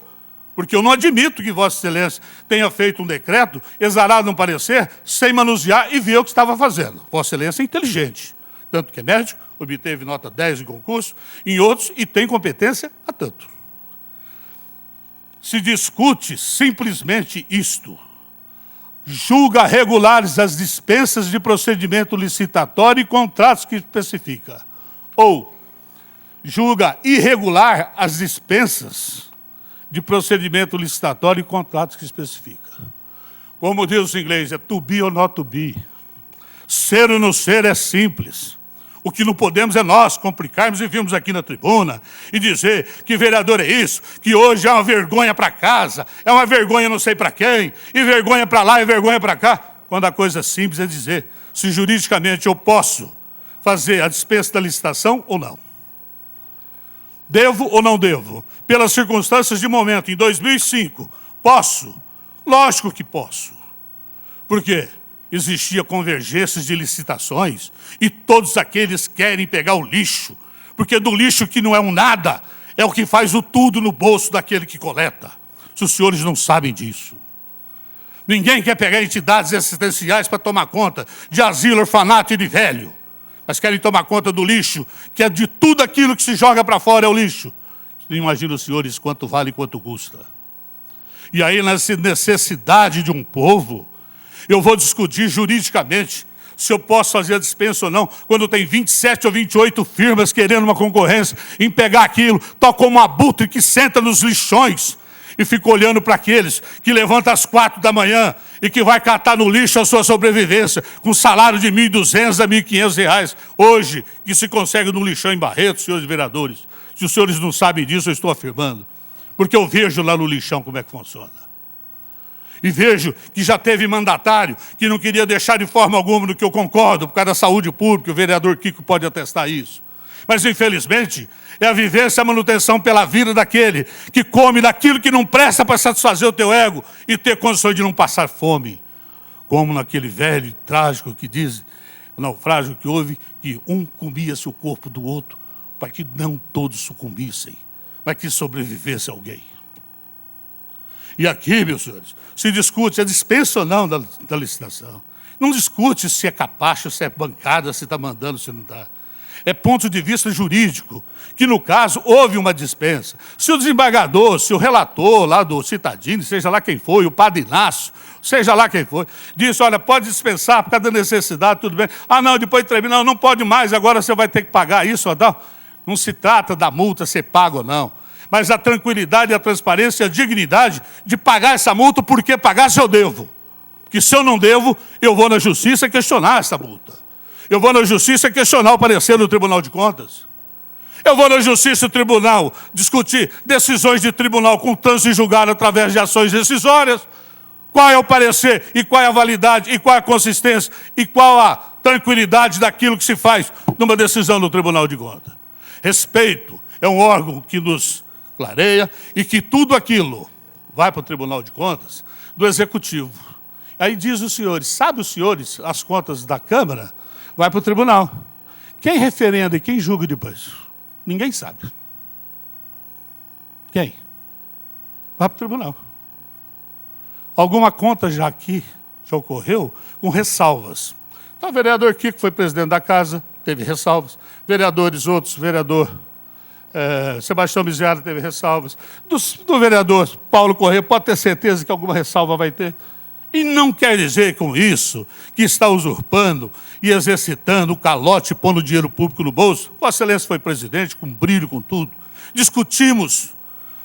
porque eu não admito que Vossa Excelência tenha feito um decreto, exarado um parecer, sem manusear e ver o que estava fazendo. Vossa Excelência é inteligente, tanto que é médico, obteve nota 10 em concurso, em outros, e tem competência a tanto. Se discute simplesmente isto. Julga regulares as dispensas de procedimento licitatório e contratos que especifica. Ou julga irregular as dispensas de procedimento licitatório e contratos que especifica. Como diz o inglês, é to be or not to be. Ser ou não ser é simples. O que não podemos é nós complicarmos e virmos aqui na tribuna e dizer que vereador é isso, que hoje é uma vergonha para casa, é uma vergonha não sei para quem, e vergonha para lá e vergonha para cá. Quando a coisa simples é dizer se juridicamente eu posso fazer a dispensa da licitação ou não. Devo ou não devo? Pelas circunstâncias de momento, em 2005, posso? Lógico que posso. Por quê? Existia convergências de licitações e todos aqueles querem pegar o lixo, porque do lixo que não é um nada, é o que faz o tudo no bolso daquele que coleta. Se os senhores não sabem disso. Ninguém quer pegar entidades assistenciais para tomar conta de asilo, orfanato e de velho, mas querem tomar conta do lixo, que é de tudo aquilo que se joga para fora é o lixo. Imagina os senhores quanto vale e quanto custa. E aí, nessa necessidade de um povo, eu vou discutir juridicamente se eu posso fazer a dispensa ou não, quando tem 27 ou 28 firmas querendo uma concorrência em pegar aquilo, tal como um abutre que senta nos lixões e fica olhando para aqueles que levantam às 4 da manhã e que vai catar no lixo a sua sobrevivência com salário de R$ 1.200 a R$ 1.500, hoje, que se consegue no lixão em Barreto, senhores vereadores. Se os senhores não sabem disso, eu estou afirmando, porque eu vejo lá no lixão como é que funciona. E vejo que já teve mandatário que não queria deixar de forma alguma, no que eu concordo, por causa da saúde pública, o vereador Kiko pode atestar isso. Mas, infelizmente, é a vivência e a manutenção pela vida daquele que come daquilo que não presta para satisfazer o teu ego e ter condições de não passar fome. Como naquele velho e trágico que diz, o naufrágio que houve, que um comia-se o corpo do outro para que não todos sucumbissem, mas que sobrevivesse alguém. E aqui, meus senhores, se discute a dispensa ou não da licitação. Não discute se é capacho, se é bancada, se está mandando, se não está. É ponto de vista jurídico, que no caso houve uma dispensa. Se o desembargador, se o relator lá do Citadini, seja lá quem foi, o Padre Inácio, seja lá quem foi, disse, olha, pode dispensar por causa da necessidade, tudo bem. Ah, não, depois termina, não pode mais, agora você vai ter que pagar isso ou tal. Não se trata da multa ser paga ou não, mas a tranquilidade, a transparência e a dignidade de pagar essa multa, porque pagar se eu devo. Porque se eu não devo, eu vou na justiça questionar essa multa. Eu vou na justiça questionar o parecer do Tribunal de Contas. Eu vou na justiça e tribunal discutir decisões de tribunal com trânsito julgado através de ações decisórias. Qual é o parecer, e qual é a validade, e qual é a consistência, e qual a tranquilidade daquilo que se faz numa decisão do Tribunal de Contas. Respeito é um órgão que nos clareia e que tudo aquilo vai para o Tribunal de Contas do Executivo. Aí diz os senhores, sabe os senhores, as contas da Câmara, vai para o tribunal. Quem referenda e quem julga depois? Ninguém sabe. Quem? Vai para o tribunal. Alguma conta já aqui já ocorreu com ressalvas. Então, o vereador Kiko foi presidente da casa, teve ressalvas. Vereadores outros, vereador Sebastião Miziara teve ressalvas. Do vereador Paulo Corrêa, pode ter certeza que alguma ressalva vai ter. E não quer dizer com isso que está usurpando e exercitando o calote, pondo dinheiro público no bolso. Vossa Excelência foi presidente, com brilho, com tudo. Discutimos,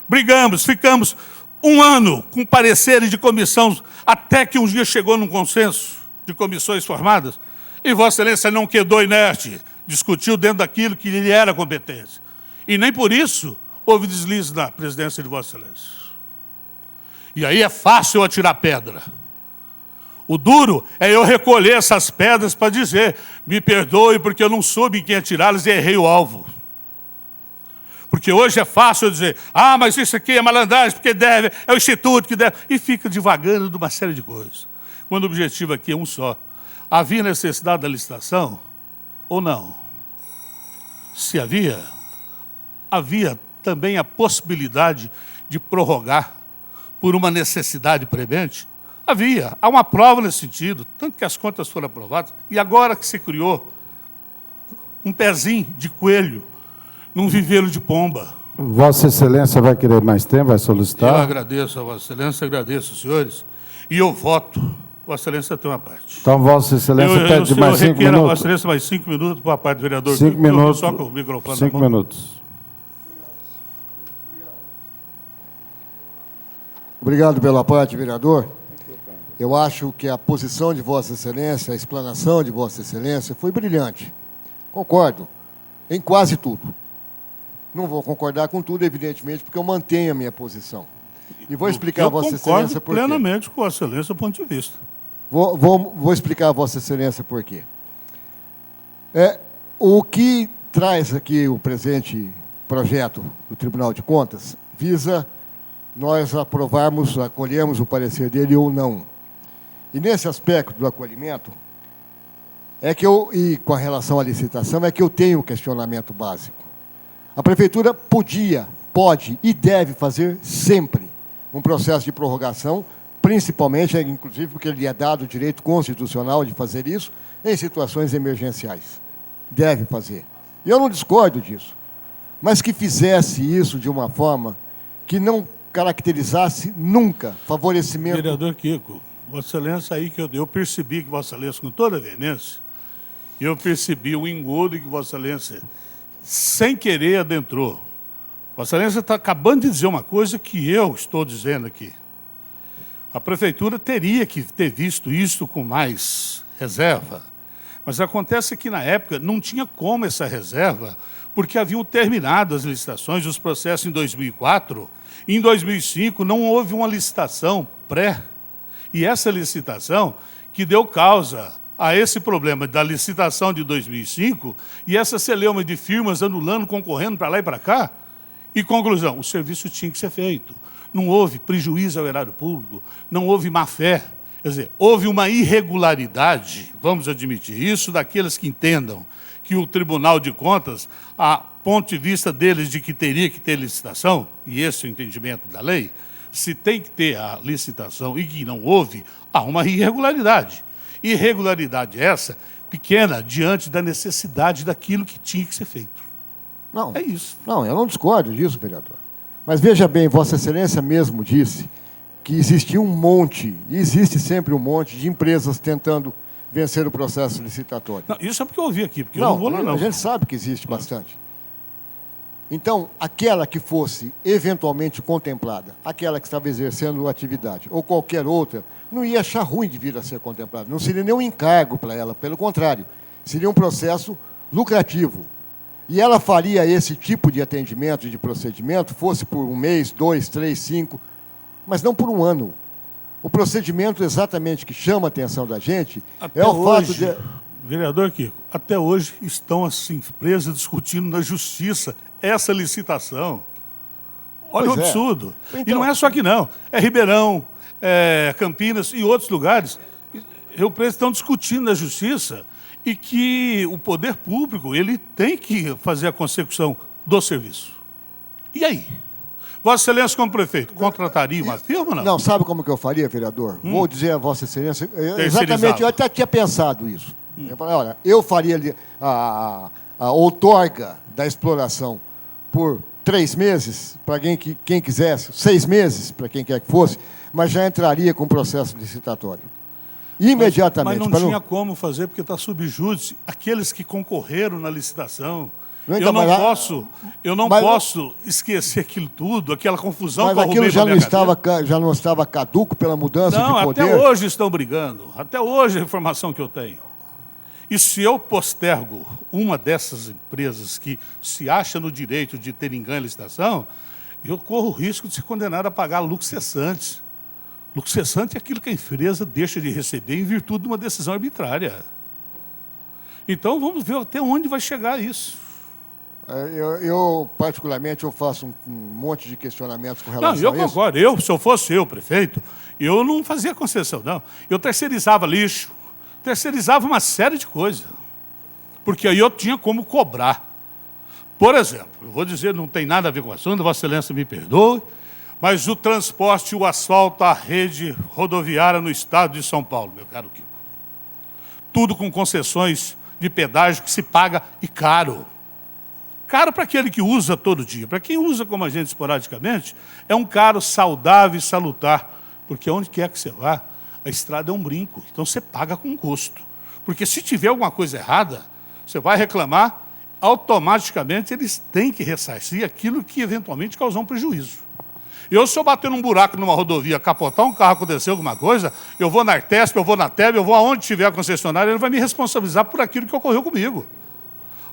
brigamos, ficamos um ano com pareceres de comissão, até que um dia chegou num consenso. de comissões formadas, e Vossa Excelência não quedou inerte, discutiu dentro daquilo que lhe era competência. E nem por isso houve deslize na presidência de Vossa Excelência. E aí é fácil eu atirar pedra. O duro é eu recolher essas pedras para dizer, me perdoe porque eu não soube em quem atirá-las e errei o alvo. Porque hoje é fácil eu dizer, mas isso aqui é malandragem, porque deve, é o Instituto que deve. E fica divagando de uma série de coisas. Quando o objetivo aqui é um só. Havia necessidade da licitação ou não? Se havia também a possibilidade de prorrogar por uma necessidade premente? Havia. Há uma prova nesse sentido, tanto que as contas foram aprovadas, e agora que se criou um pezinho de coelho num viveiro de pomba. Vossa Excelência vai querer mais tempo, vai Eu solicitar? agradeço a Vossa Excelência, agradeço, senhores, e eu voto. Vossa Excelência tem uma parte. Então, Vossa Excelência pede mais 5 requer a Vossa minutos. Excelência mais 5 minutos para a parte do vereador. 5 minutos. Só com o microfone 5 na mão. minutos. Obrigado pela parte, vereador. Eu acho que a posição de Vossa Excelência, a explanação de Vossa Excelência foi brilhante. Concordo em quase tudo. Não vou concordar com tudo, evidentemente, porque eu mantenho a minha posição. E vou explicar a Vossa Excelência por quê. Eu concordo plenamente com Vossa Excelência do ponto de vista. Vou explicar a Vossa Excelência por quê. O que traz aqui o presente projeto do Tribunal de Contas visa nós aprovarmos, acolhermos o parecer dele ou não. E nesse aspecto do acolhimento, e com a relação à licitação, é que eu tenho um questionamento básico. A Prefeitura pode e deve fazer sempre um processo de prorrogação, principalmente, inclusive, porque lhe é dado o direito constitucional de fazer isso em situações emergenciais. Deve fazer. E eu não discordo disso. Mas que fizesse isso de uma forma que não caracterizasse nunca favorecimento... Vereador Kiko, Vossa Excelência, aí que eu percebi que Vossa Excelência, com toda a veemência, eu percebi o engodo que Vossa Excelência, sem querer, adentrou. Vossa Excelência está acabando de dizer uma coisa que eu estou dizendo aqui. A Prefeitura teria que ter visto isso com mais reserva, mas acontece que, na época, não tinha como essa reserva, porque haviam terminado as licitações, os processos em 2004, e em 2005 não houve uma licitação pré. E essa licitação que deu causa a esse problema da licitação de 2005 e essa celeuma de firmas anulando, concorrendo para lá e para cá. E conclusão, o serviço tinha que ser feito. Não houve prejuízo ao erário público, não houve má-fé. Quer dizer, houve uma irregularidade, vamos admitir isso, daqueles que entendam que o Tribunal de Contas, a ponto de vista deles de que teria que ter licitação, e esse é o entendimento da lei, se tem que ter a licitação e que não houve, há uma irregularidade. Irregularidade essa, pequena, diante da necessidade daquilo que tinha que ser feito. Não, É isso. Não, eu não discordo disso, vereador. Mas veja bem, Vossa Excelência mesmo disse que existia um monte, e existe sempre um monte, de empresas tentando vencer o processo licitatório. Não, isso é porque eu ouvi aqui, porque eu não vou lá, não. A gente sabe que existe bastante. Então, aquela que fosse eventualmente contemplada, aquela que estava exercendo atividade, ou qualquer outra, não ia achar ruim de vir a ser contemplada. Não seria nenhum encargo para ela, pelo contrário, seria um processo lucrativo. E ela faria esse tipo de atendimento, de procedimento, fosse por 1 mês, 2, 3, 5, mas não por 1 ano. O procedimento exatamente que chama a atenção da gente Até é o hoje, fato de... Vereador Kiko, até hoje estão as empresas discutindo na justiça essa licitação. Olha Pois o é. absurdo. Então- E não é só aqui, não. É Ribeirão, Campinas e outros lugares. Rio Preto estão discutindo na justiça e que o poder público ele tem que fazer a consecução do serviço. E aí? Vossa Excelência, como prefeito, contrataria uma firma ou não? Não, sabe como que eu faria, vereador? Vou dizer a Vossa Excelência, Terceirizava. exatamente, eu até tinha pensado isso. Eu falei, olha, eu faria ali a outorga da exploração por 3 meses, para quem quisesse, 6 meses, para quem quer que fosse, mas já entraria com o processo licitatório. Imediatamente. Mas não para tinha como fazer, porque está sob júdice aqueles que concorreram na licitação. Eu não posso esquecer aquilo tudo, aquela confusão Mas que eu arrumei aquilo pra minha já não estava caduco pela mudança Não, de poder? até hoje estão brigando. Até hoje a informação que eu tenho. E se eu postergo uma dessas empresas que se acha no direito de ter engano em licitação, eu corro o risco de ser condenado a pagar lucro cessante. Lucro cessante é aquilo que a empresa deixa de receber em virtude de uma decisão arbitrária. Então, vamos ver até onde vai chegar isso. Particularmente, eu faço um monte de questionamentos com relação a isso. Não, eu concordo. Se eu fosse eu, prefeito, eu não fazia concessão, não. Eu terceirizava lixo, terceirizava uma série de coisas. Porque aí eu tinha como cobrar. Por exemplo, eu vou dizer, não tem nada a ver com o assunto, Vossa Excelência me perdoe, mas o transporte e o asfalto à rede rodoviária no estado de São Paulo, meu caro Kiko. Tudo com concessões de pedágio que se paga e caro. Caro para aquele que usa todo dia. Para quem usa como a gente esporadicamente, é um caro saudável e salutar. Porque onde quer que você vá, a estrada é um brinco. Então você paga com gosto. Porque se tiver alguma coisa errada, você vai reclamar, automaticamente eles têm que ressarcir aquilo que eventualmente causou um prejuízo. Se eu bater num buraco numa rodovia, capotar um carro, acontecer alguma coisa, eu vou na Artesp, eu vou na TEB, eu vou aonde tiver a concessionária, ele vai me responsabilizar por aquilo que ocorreu comigo.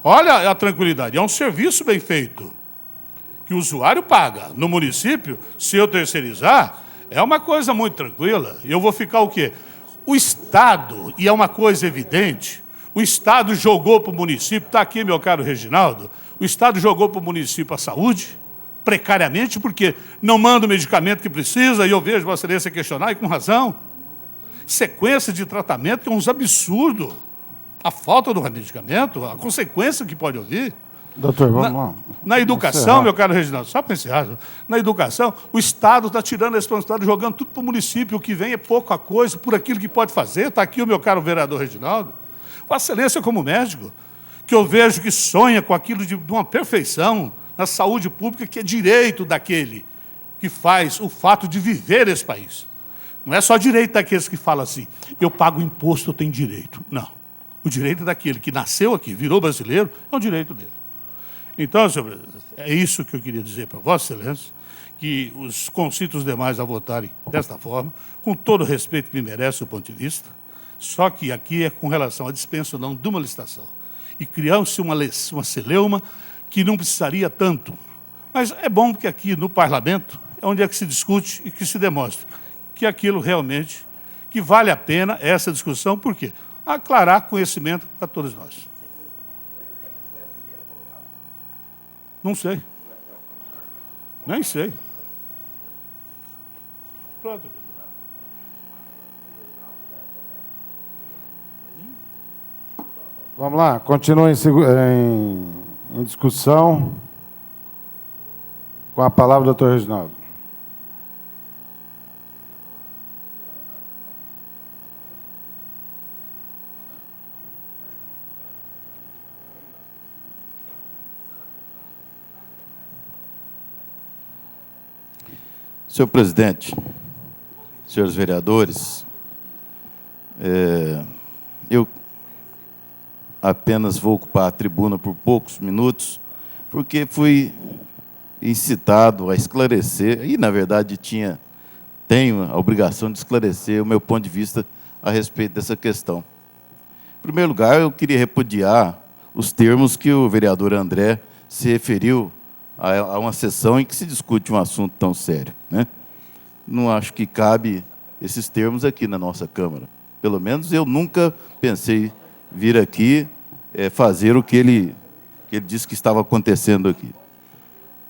Olha a tranquilidade, é um serviço bem feito, que o usuário paga. No município, se eu terceirizar, é uma coisa muito tranquila. E eu vou ficar o quê? O Estado, e é uma coisa evidente, o Estado jogou para o município, está aqui, meu caro Reginaldo, o Estado jogou para o município a saúde, precariamente, porque não manda o medicamento que precisa, e eu vejo Vossa Excelência questionar, e com razão. Sequência de tratamento que é uns absurdos. A falta do medicamento, a consequência que pode ouvir. Doutor, vamos lá. Na educação, meu caro Reginaldo, só para encerrar, na educação, o Estado está tirando a responsabilidade, jogando tudo para o município, o que vem é pouca coisa, por aquilo que pode fazer. Está aqui o meu caro vereador Reginaldo. Vossa Excelência, como médico, que eu vejo que sonha com aquilo de uma perfeição na saúde pública, que é direito daquele que faz o fato de viver esse país. Não é só direito daqueles que falam assim, eu pago imposto, eu tenho direito. Não. O direito daquele que nasceu aqui, virou brasileiro, é um direito dele. Então, senhor presidente, é isso que eu queria dizer para Vossa Excelência, que concito os demais a votarem desta forma, com todo o respeito que me merece o ponto de vista, só que aqui é com relação à dispensa ou não de uma licitação. E criou-se uma celeuma que não precisaria tanto. Mas é bom porque aqui no parlamento é onde é que se discute e que se demonstra que aquilo realmente, que vale a pena essa discussão, por quê? Aclarar conhecimento para todos nós. Não sei. Nem sei. Pronto. Vamos lá, continua em discussão. Com a palavra, doutor Reginaldo. Senhor presidente, senhores vereadores, eu apenas vou ocupar a tribuna por poucos minutos, porque fui incitado a esclarecer, e, na verdade, tenho a obrigação de esclarecer o meu ponto de vista a respeito dessa questão. Em primeiro lugar, eu queria repudiar os termos que o vereador André se referiu a uma sessão em que se discute um assunto tão sério, né? Não acho que cabe esses termos aqui na nossa Câmara. Pelo menos eu nunca pensei vir aqui fazer o que ele disse que estava acontecendo aqui.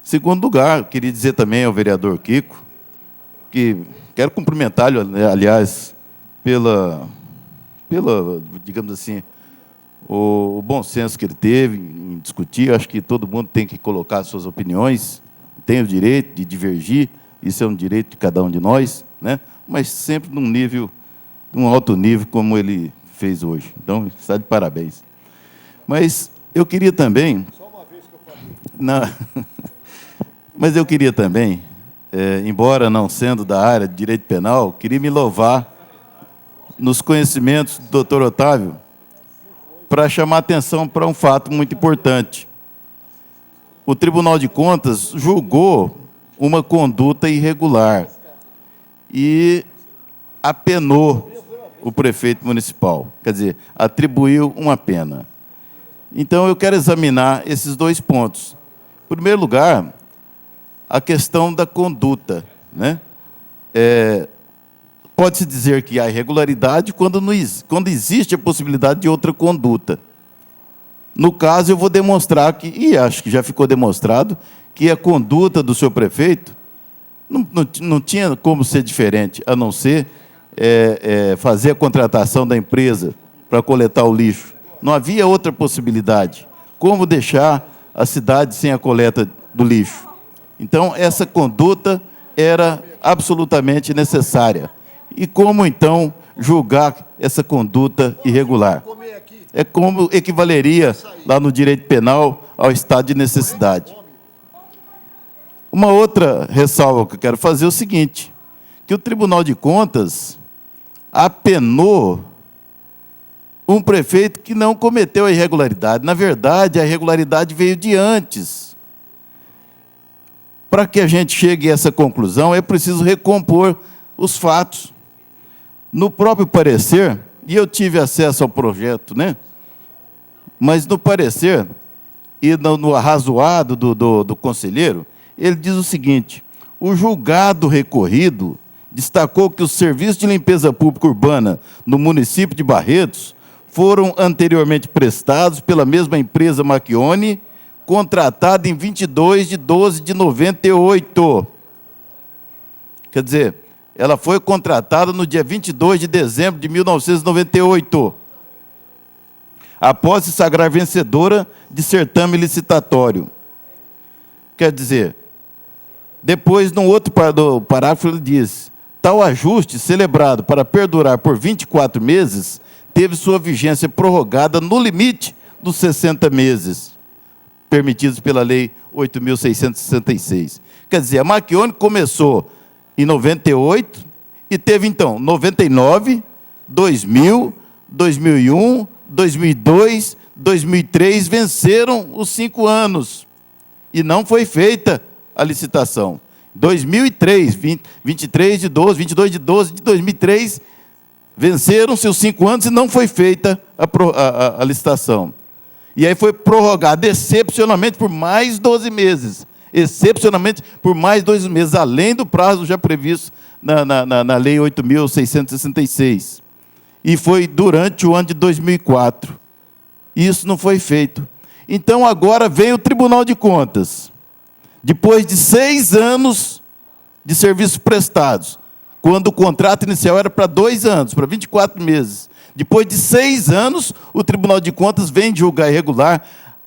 Segundo lugar, queria dizer também ao vereador Kiko, que quero cumprimentá-lo, aliás, pela, digamos assim, o bom senso que ele teve em discutir. Acho que todo mundo tem que colocar suas opiniões, tem o direito de divergir, isso é um direito de cada um de nós, né? Mas sempre num alto nível, como ele fez hoje. Então, está de parabéns. Mas eu queria também... Só uma vez que eu falei. Mas eu queria também, embora não sendo da área de direito penal, queria me louvar nos conhecimentos do doutor Otávio, para chamar atenção para um fato muito importante. o Tribunal de Contas julgou uma conduta irregular e apenou o prefeito municipal, quer dizer, atribuiu uma pena. Então, eu quero examinar esses dois pontos. Em primeiro lugar, a questão da conduta, né? Pode-se dizer que há irregularidade quando existe a possibilidade de outra conduta. No caso, eu vou demonstrar que, e acho que já ficou demonstrado, que a conduta do seu prefeito não tinha como ser diferente, a não ser fazer a contratação da empresa para coletar o lixo. Não havia outra possibilidade. Como deixar a cidade sem a coleta do lixo? Então, essa conduta era absolutamente necessária. E como, então, julgar essa conduta irregular? É como equivaleria, lá no direito penal, ao estado de necessidade. Uma outra ressalva que eu quero fazer é o seguinte, que o Tribunal de Contas apenou um prefeito que não cometeu a irregularidade. Na verdade, a irregularidade veio de antes. Para que a gente chegue a essa conclusão, é preciso recompor os fatos. No próprio parecer, e eu tive acesso ao projeto, né? Mas no parecer, e no arrazoado do conselheiro, ele diz o seguinte: o julgado recorrido destacou que os serviços de limpeza pública urbana no município de Barretos foram anteriormente prestados pela mesma empresa Macchione, contratada em 22 de 12 de 98. Quer dizer, ela foi contratada no dia 22 de dezembro de 1998, após se sagrar vencedora de certame licitatório. Quer dizer, depois, no outro parágrafo, ele diz: tal ajuste, celebrado para perdurar por 24 meses, teve sua vigência prorrogada no limite dos 60 meses, permitidos pela Lei 8.666. Quer dizer, a Macchione começou em 98 e teve, então, 99, 2000, 2001, 2002, 2003, venceram os 5 anos. E não foi feita a licitação. 2003, 22 de 12 de 2003, venceram-se os 5 anos e não foi feita a licitação. E aí foi prorrogada excepcionalmente por mais 12 meses. Excepcionalmente por mais 12 meses, além do prazo já previsto na Lei 8.666. E foi durante o ano de 2004. Isso não foi feito. Então, agora vem o Tribunal de Contas, depois de 6 anos de serviços prestados, quando o contrato inicial era para 2 anos, para 24 meses. Depois de 6 anos, o Tribunal de Contas vem julgar irregular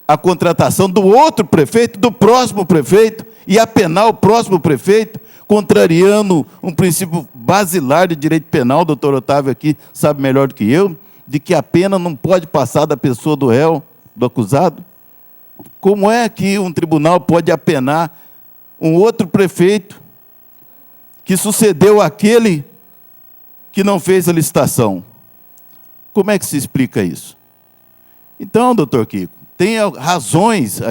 a contratação do outro prefeito, do próximo prefeito, e apenar o próximo prefeito, contrariando um princípio basilar de direito penal. O doutor Otávio aqui sabe melhor do que eu, de que a pena não pode passar da pessoa do réu, do acusado. Como é que um tribunal pode apenar um outro prefeito que sucedeu àquele que não fez a licitação? Como é que se explica isso? Então, doutor Kiko, tem razões,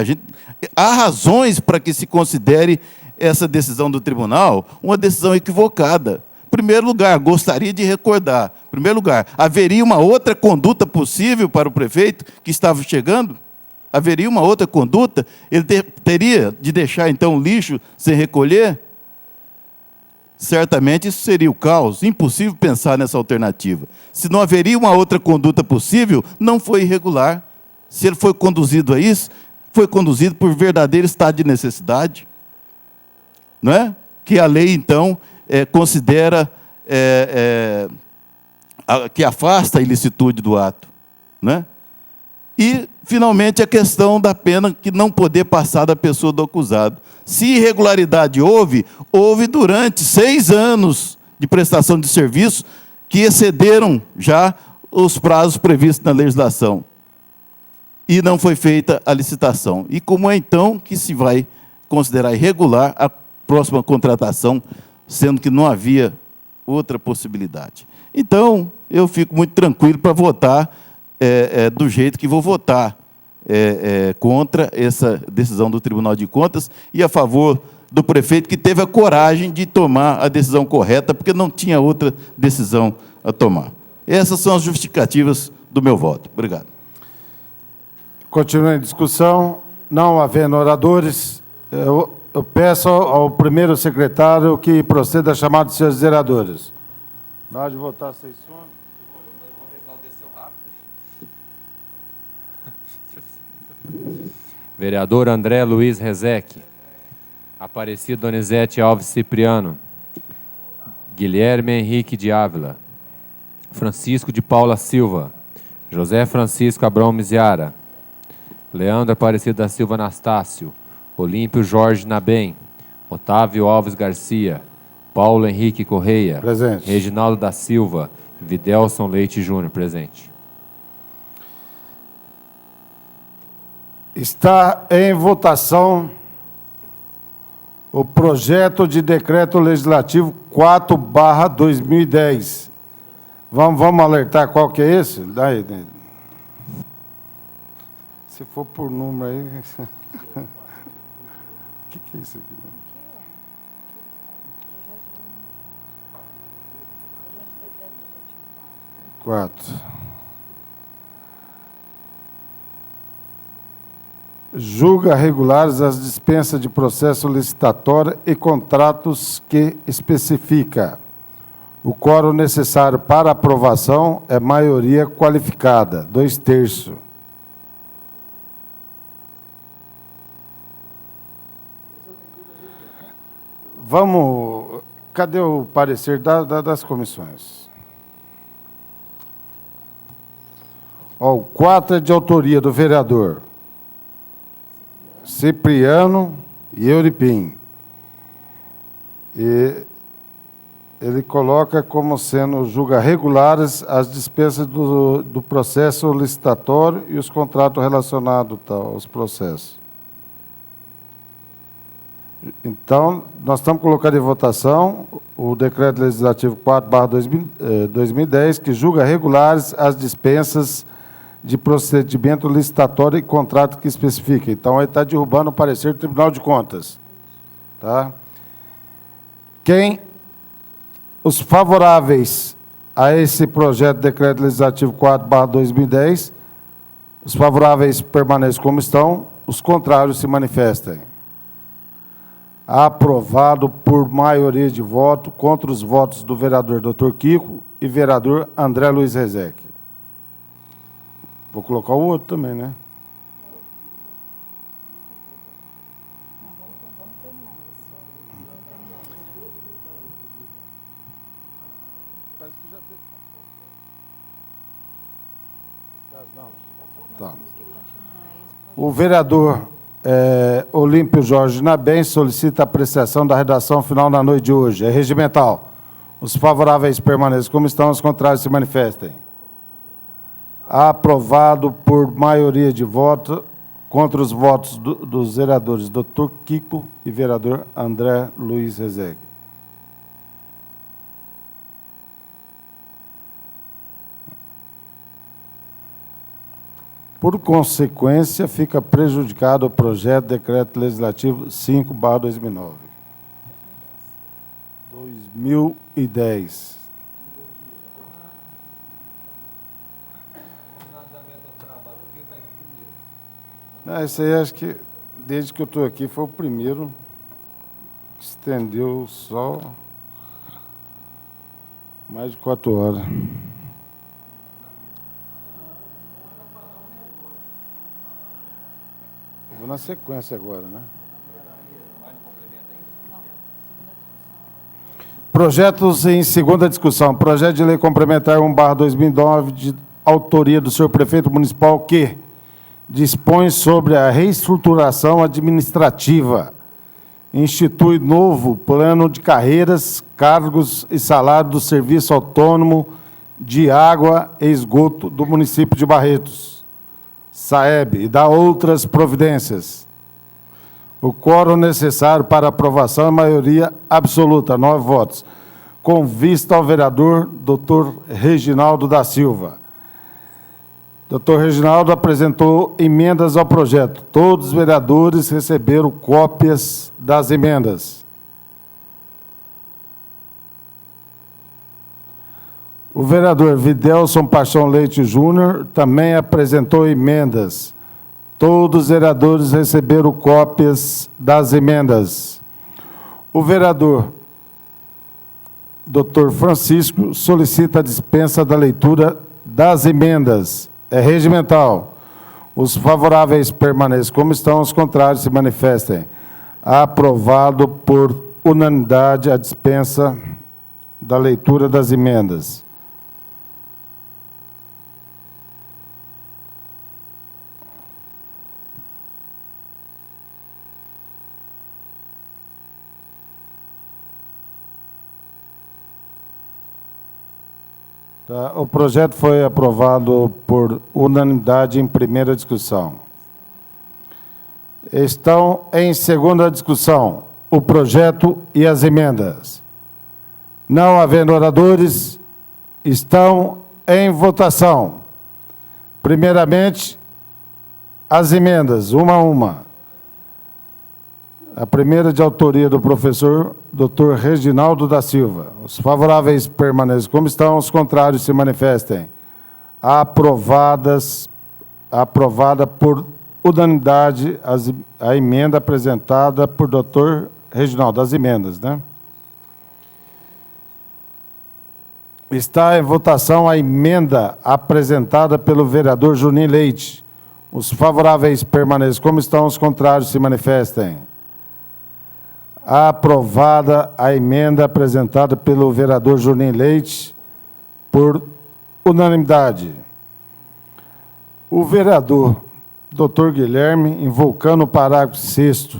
há razões para que se considere essa decisão do tribunal uma decisão equivocada. Em primeiro lugar, gostaria de recordar, em primeiro lugar, haveria uma outra conduta possível para o prefeito que estava chegando? Haveria uma outra conduta? Ele teria de deixar, então, o lixo sem recolher? Certamente isso seria o caos, impossível pensar nessa alternativa. Se não haveria uma outra conduta possível, não foi irregular. Se ele foi conduzido a isso, foi conduzido por verdadeiro estado de necessidade, não é? Que a lei, então, considera que afasta a ilicitude do ato, não é? E, finalmente, a questão da pena que não poder passar da pessoa do acusado. Se irregularidade houve durante 6 anos de prestação de serviço que excederam já os prazos previstos na legislação. E não foi feita a licitação. E como é, então, que se vai considerar irregular a próxima contratação, sendo que não havia outra possibilidade? Então, eu fico muito tranquilo para votar do jeito que vou votar. contra essa decisão do Tribunal de Contas e a favor do prefeito, que teve a coragem de tomar a decisão correta, porque não tinha outra decisão a tomar. Essas são as justificativas do meu voto. Obrigado. Continuando a discussão, não havendo oradores, eu peço ao primeiro secretário que proceda a chamada de seus zeradores. Na hora de votar, sem sono. Vereador André Luiz Rezec. Aparecido Donizete Alves Cipriano. Guilherme Henrique de Ávila. Francisco de Paula Silva. José Francisco Abrão Miziara. Leandro Aparecido da Silva Anastácio. Olímpio Jorge Nabem. Otávio Alves Garcia. Paulo Henrique Correia. Presente. Reginaldo da Silva. Videlson Leite Júnior. Presente. Está em votação o projeto de decreto legislativo 4/2010. Vamos alertar qual que é esse? Daí. Se for por número aí... O que é isso aqui? 4. Julga regulares as dispensas de processo licitatório e contratos que especifica. O quórum necessário para aprovação é maioria qualificada, 2/3. Vamos... Cadê o parecer das comissões? Ó, o 4 é de autoria do vereador Cipriano e Euripim. E ele coloca como sendo julga regulares as dispensas do processo licitatório e os contratos relacionados aos processos. Então, nós estamos colocando em votação o decreto legislativo 4/2010, que julga regulares as dispensas de procedimento licitatório e contrato que especifica. Então, ele está derrubando o parecer do Tribunal de Contas. Tá? Os favoráveis a esse projeto de decreto legislativo 4/2010, os favoráveis permaneçam como estão, os contrários se manifestem. Aprovado por maioria de voto, contra os votos do vereador Dr. Kiko e vereador André Luiz Rezec. Vou colocar o outro também, né? Tá. O vereador Olímpio Jorge Nabem solicita a apreciação da redação final na noite de hoje. É regimental. Os favoráveis permaneçam como estão, os contrários se manifestem. Aprovado por maioria de votos, contra os votos dos vereadores Dr. Kiko e vereador André Luiz Rezec. Por consequência, fica prejudicado o projeto de decreto legislativo 5/2009. 2010. Isso aí acho que, desde que eu estou aqui, foi o primeiro que estendeu só mais de 4 horas. Vou na sequência agora, né? Projetos em segunda discussão. Projeto de lei complementar 1/2009, de autoria do senhor prefeito municipal, que dispõe sobre a reestruturação administrativa, institui novo plano de carreiras, cargos e salário do Serviço Autônomo de Água e Esgoto do município de Barretos, SAEB, e dá outras providências. O quórum necessário para aprovação é maioria absoluta, 9 votos, com vista ao vereador Dr. Reginaldo da Silva. Dr. Reginaldo apresentou emendas ao projeto. Todos os vereadores receberam cópias das emendas. O vereador Videlson Paixão Leite Júnior também apresentou emendas. Todos os vereadores receberam cópias das emendas. O vereador Dr. Francisco solicita a dispensa da leitura das emendas. É regimental. Os favoráveis permaneçam como estão, os contrários se manifestem. Aprovado por unanimidade a dispensa da leitura das emendas. Tá, o projeto foi aprovado por unanimidade em primeira discussão. Estão em segunda discussão o projeto e as emendas. Não havendo oradores, estão em votação. Primeiramente, as emendas, uma a uma. A primeira de autoria do professor Dr. Reginaldo da Silva. Os favoráveis permaneçam como estão, os contrários se manifestem. Aprovada por unanimidade a emenda apresentada por Dr. Reginaldo, as emendas, né? Está em votação a emenda apresentada pelo vereador Juninho Leite. Os favoráveis permaneçam como estão, os contrários se manifestem. Aprovada a emenda apresentada pelo vereador Juninho Leite por unanimidade. O vereador Dr. Guilherme, invocando o parágrafo 6º.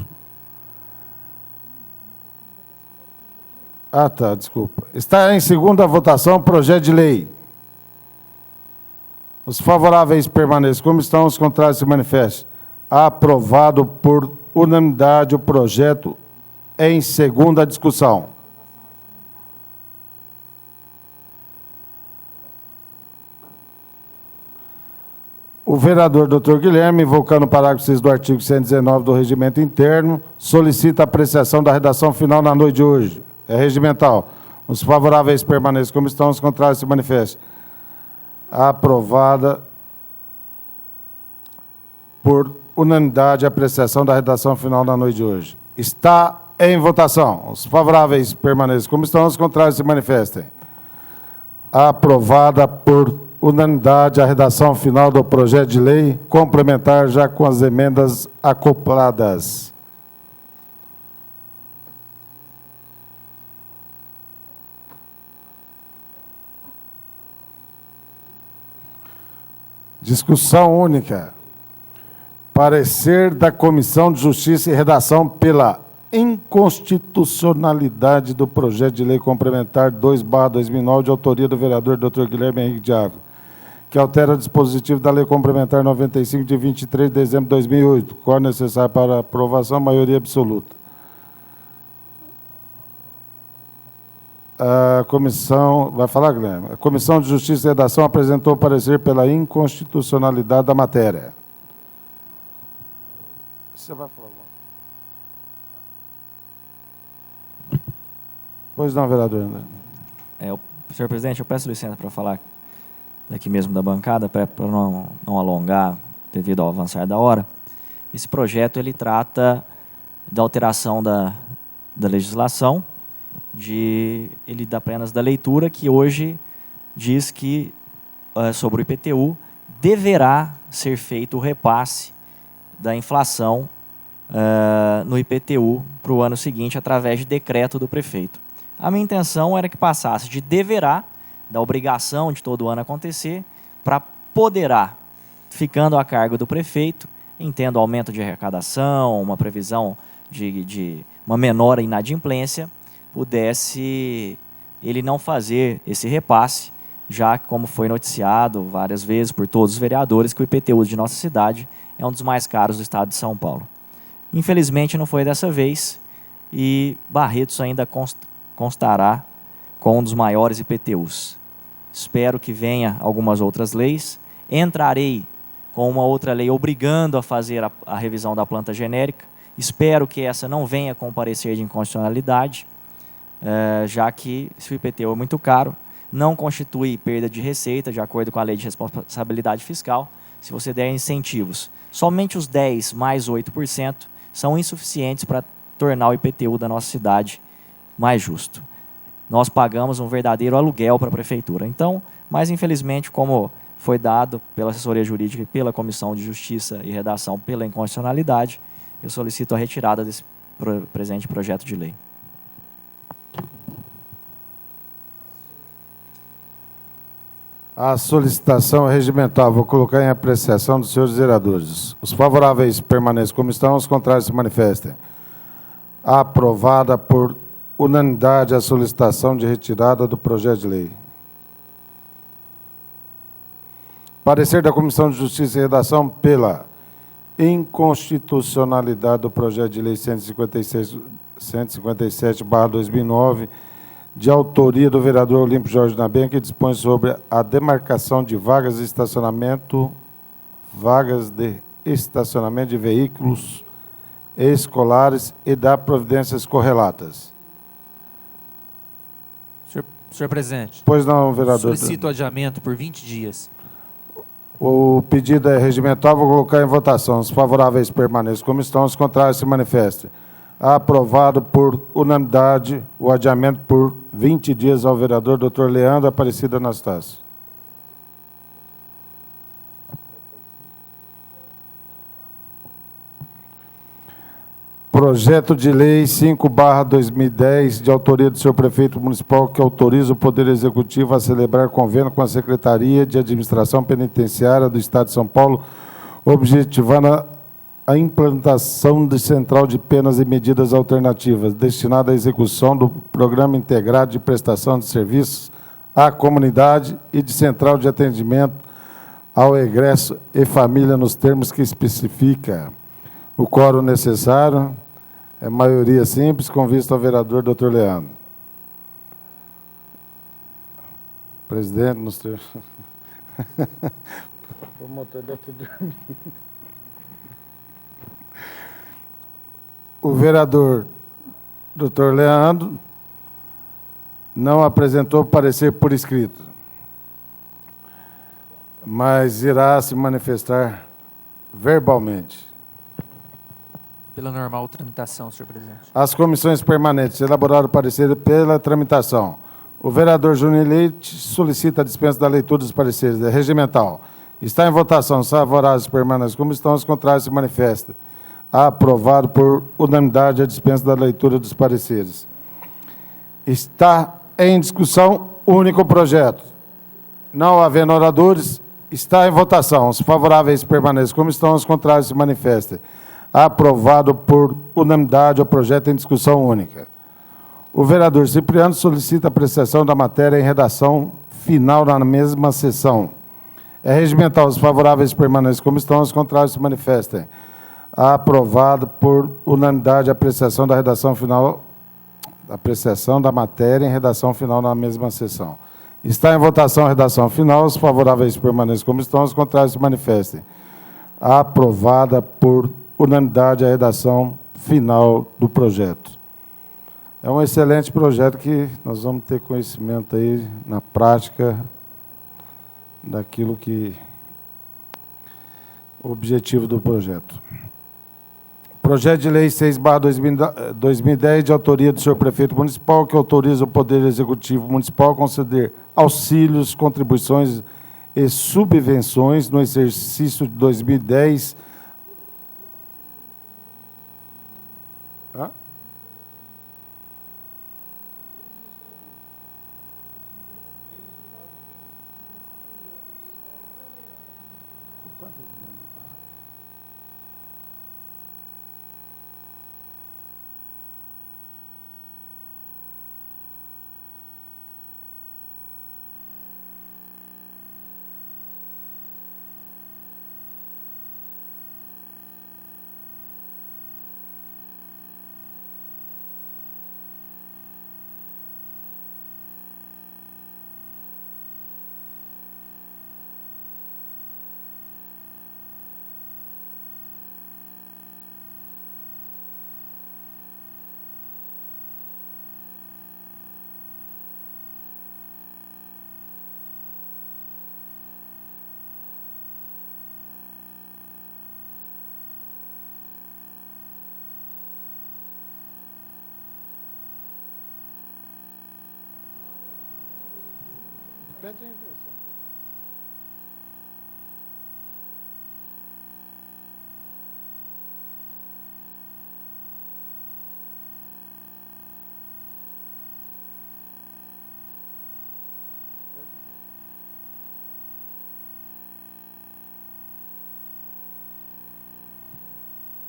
Desculpa. Está em segunda votação o projeto de lei. Os favoráveis permaneçam como estão, os contrários se manifestem. Aprovado por unanimidade o projeto em segunda discussão. O vereador Dr. Guilherme, invocando o parágrafo 6 do artigo 119 do Regimento Interno, solicita a apreciação da redação final na noite de hoje. É regimental. Os favoráveis permaneçam como estão, os contrários se manifestem. Aprovada por unanimidade a apreciação da redação final na noite de hoje. Está em votação. Os favoráveis permaneçam como estão, os contrários se manifestem. Aprovada por unanimidade a redação final do projeto de lei, complementar já com as emendas acopladas. Discussão única. Parecer da Comissão de Justiça e Redação pela inconstitucionalidade do projeto de lei complementar 2/2009, de autoria do vereador Dr. Guilherme Henrique de Ávila, que altera o dispositivo da lei complementar 95, de 23 de dezembro de 2008, qual necessário para aprovação, maioria absoluta. A comissão, vai falar, Guilherme? A Comissão de Justiça e Redação apresentou parecer pela inconstitucionalidade da matéria. Você vai falar alguma coisa? Pois não, vereador André. Senhor presidente, eu peço licença para falar daqui mesmo da bancada, para não alongar devido ao avançar da hora. Esse projeto ele trata da alteração da legislação, ele dá apenas da leitura, que hoje diz que, sobre o IPTU, deverá ser feito o repasse da inflação no IPTU para o ano seguinte, através de decreto do prefeito. A minha intenção era que passasse de deverá, da obrigação de todo ano acontecer, para poderá, ficando a cargo do prefeito, entendo aumento de arrecadação, uma previsão de uma menor inadimplência, pudesse ele não fazer esse repasse, já que, como foi noticiado várias vezes por todos os vereadores, que o IPTU de nossa cidade é um dos mais caros do estado de São Paulo. Infelizmente não foi dessa vez, e Barretos ainda constará com um dos maiores IPTUs. Espero que venha algumas outras leis. Entrarei com uma outra lei obrigando a fazer a revisão da planta genérica. Espero que essa não venha com parecer de inconstitucionalidade, já que se o IPTU é muito caro, não constitui perda de receita, de acordo com a lei de responsabilidade fiscal. Se você der incentivos, somente os 10 mais 8% são insuficientes para tornar o IPTU da nossa cidade mais justo. Nós pagamos um verdadeiro aluguel para a prefeitura. Então, mas infelizmente, como foi dado pela assessoria jurídica e pela Comissão de Justiça e Redação pela inconstitucionalidade, eu solicito a retirada desse presente projeto de lei. A solicitação é regimental. Vou colocar em apreciação dos senhores vereadores. Os favoráveis permaneçam como estão, os contrários se manifestem. Aprovada por unanimidade a solicitação de retirada do projeto de lei. Parecer da Comissão de Justiça e Redação pela inconstitucionalidade do projeto de lei 157/2009, de autoria do vereador Olímpio Jorge Naben, que dispõe sobre a demarcação de vagas de estacionamento de veículos escolares e da providências correlatas. Senhor presidente, Pois não, vereador. solicito adiamento por 20 dias. O pedido é regimental, vou colocar em votação. Os favoráveis permaneçam como estão, os contrários se manifestem. Aprovado por unanimidade o adiamento por 20 dias ao vereador Dr. Leandro Aparecido Anastácio. Projeto de Lei 5/2010, de autoria do senhor prefeito municipal, que autoriza o Poder Executivo a celebrar convênio com a Secretaria de Administração Penitenciária do Estado de São Paulo, objetivando a implantação de central de penas e medidas alternativas, destinada à execução do Programa Integrado de Prestação de Serviços à Comunidade e de central de atendimento ao egresso e família, nos termos que especifica o quórum necessário. É maioria simples, com vista ao vereador Dr. Leandro. Presidente, nos termos... O motor deve ter dormido. O vereador Dr. Leandro não apresentou parecer por escrito, mas irá se manifestar verbalmente. Pela normal tramitação, senhor presidente. As comissões permanentes elaboraram parecer pela tramitação. O vereador Júnior Leite solicita a dispensa da leitura dos pareceres. É regimental. Está em votação. Os favoráveis permanecem como estão, os contrários se manifestem. Aprovado por unanimidade a dispensa da leitura dos pareceres. Está em discussão o único projeto. Não havendo oradores, está em votação. Os favoráveis permanecem como estão, os contrários se manifestem. Aprovado por unanimidade o projeto em discussão única. O vereador Cipriano solicita a apreciação da matéria em redação final na mesma sessão. É regimental. Os favoráveis permanecem como estão, os contrários se manifestem. Aprovado por unanimidade a apreciação da redação final, apreciação da matéria em redação final na mesma sessão. Está em votação a redação final. Os favoráveis permanecem como estão, os contrários se manifestem. Aprovada por unanimidade a redação final do projeto. É um excelente projeto que nós vamos ter conhecimento aí na prática daquilo que o objetivo do projeto. Projeto de Lei 6/2010, de autoria do senhor prefeito municipal, que autoriza o Poder Executivo Municipal a conceder auxílios, contribuições e subvenções no exercício de 2010. Hã?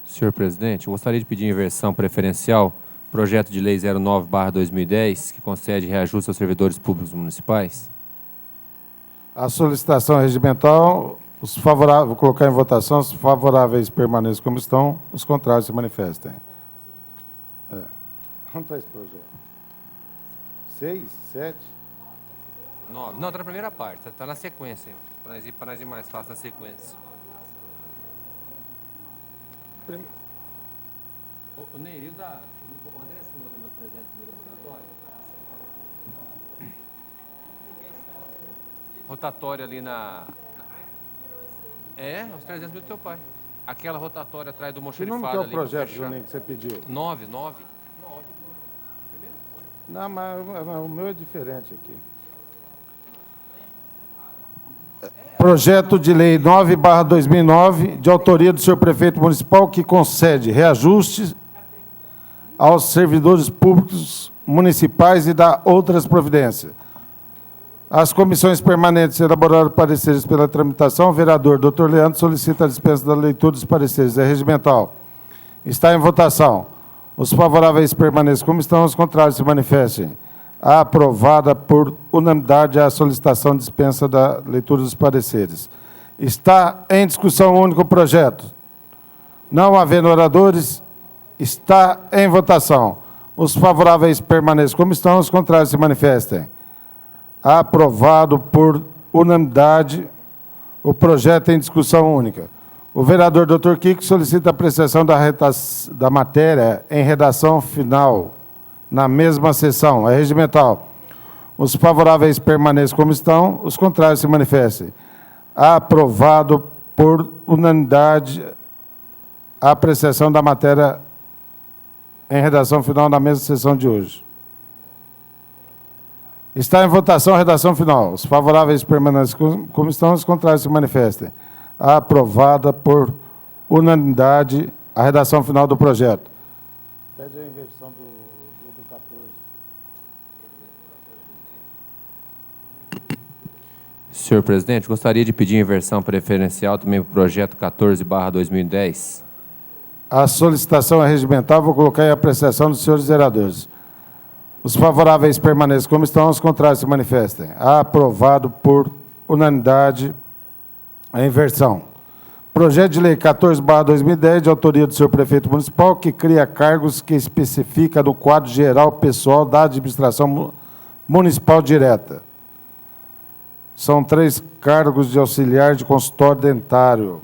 Senhor presidente, eu gostaria de pedir inversão preferencial, projeto de lei 09/2010, que concede reajuste aos servidores públicos municipais. A solicitação regimental, os favoráveis, vou colocar em votação, os favoráveis permaneçam como estão, os contrários se manifestem. Onde está esse projeto? 6, 7? 9. Não, está na primeira parte, está na sequência, para nós ir mais fácil na sequência. O Nery, o André assinou também os 300 do rotatório? Rotatório ali na... os 300 mil do teu pai. Aquela rotatória atrás do Que mochilifado número que é o ali. projeto, Juninho, que você pediu? 9. Não, mas o meu é diferente aqui. Projeto de lei 9/2009, de autoria do senhor prefeito municipal, que concede reajustes aos servidores públicos municipais e dá outras providências. As comissões permanentes elaboraram pareceres pela tramitação. O vereador Dr. Leandro solicita a dispensa da leitura dos pareceres. É regimental. Está em votação. Os favoráveis permaneçam como estão, os contrários se manifestem. Aprovada por unanimidade a solicitação de dispensa da leitura dos pareceres. Está em discussão único o projeto. Não havendo oradores, está em votação. Os favoráveis permaneçam como estão, os contrários se manifestem. Aprovado por unanimidade o projeto em discussão única. O vereador Dr. Kiko solicita a apreciação da matéria em redação final na mesma sessão. É regimental. Os favoráveis permaneçam como estão, os contrários se manifestem. Aprovado por unanimidade a apreciação da matéria em redação final na mesma sessão de hoje. Está em votação a redação final. Os favoráveis permanecem como estão, os contrários se manifestem. Aprovada por unanimidade a redação final do projeto. Pede a inversão do 14. Senhor presidente, gostaria de pedir inversão preferencial também para o projeto 14/2010. A solicitação é regimental, vou colocar em apreciação dos senhores vereadores. Os favoráveis permaneçam como estão, os contrários se manifestem. Aprovado por unanimidade a inversão. Projeto de lei 14/2010, de autoria do senhor prefeito municipal, que cria cargos que especifica no quadro geral pessoal da administração municipal direta. São 3 cargos de auxiliar de consultório dentário.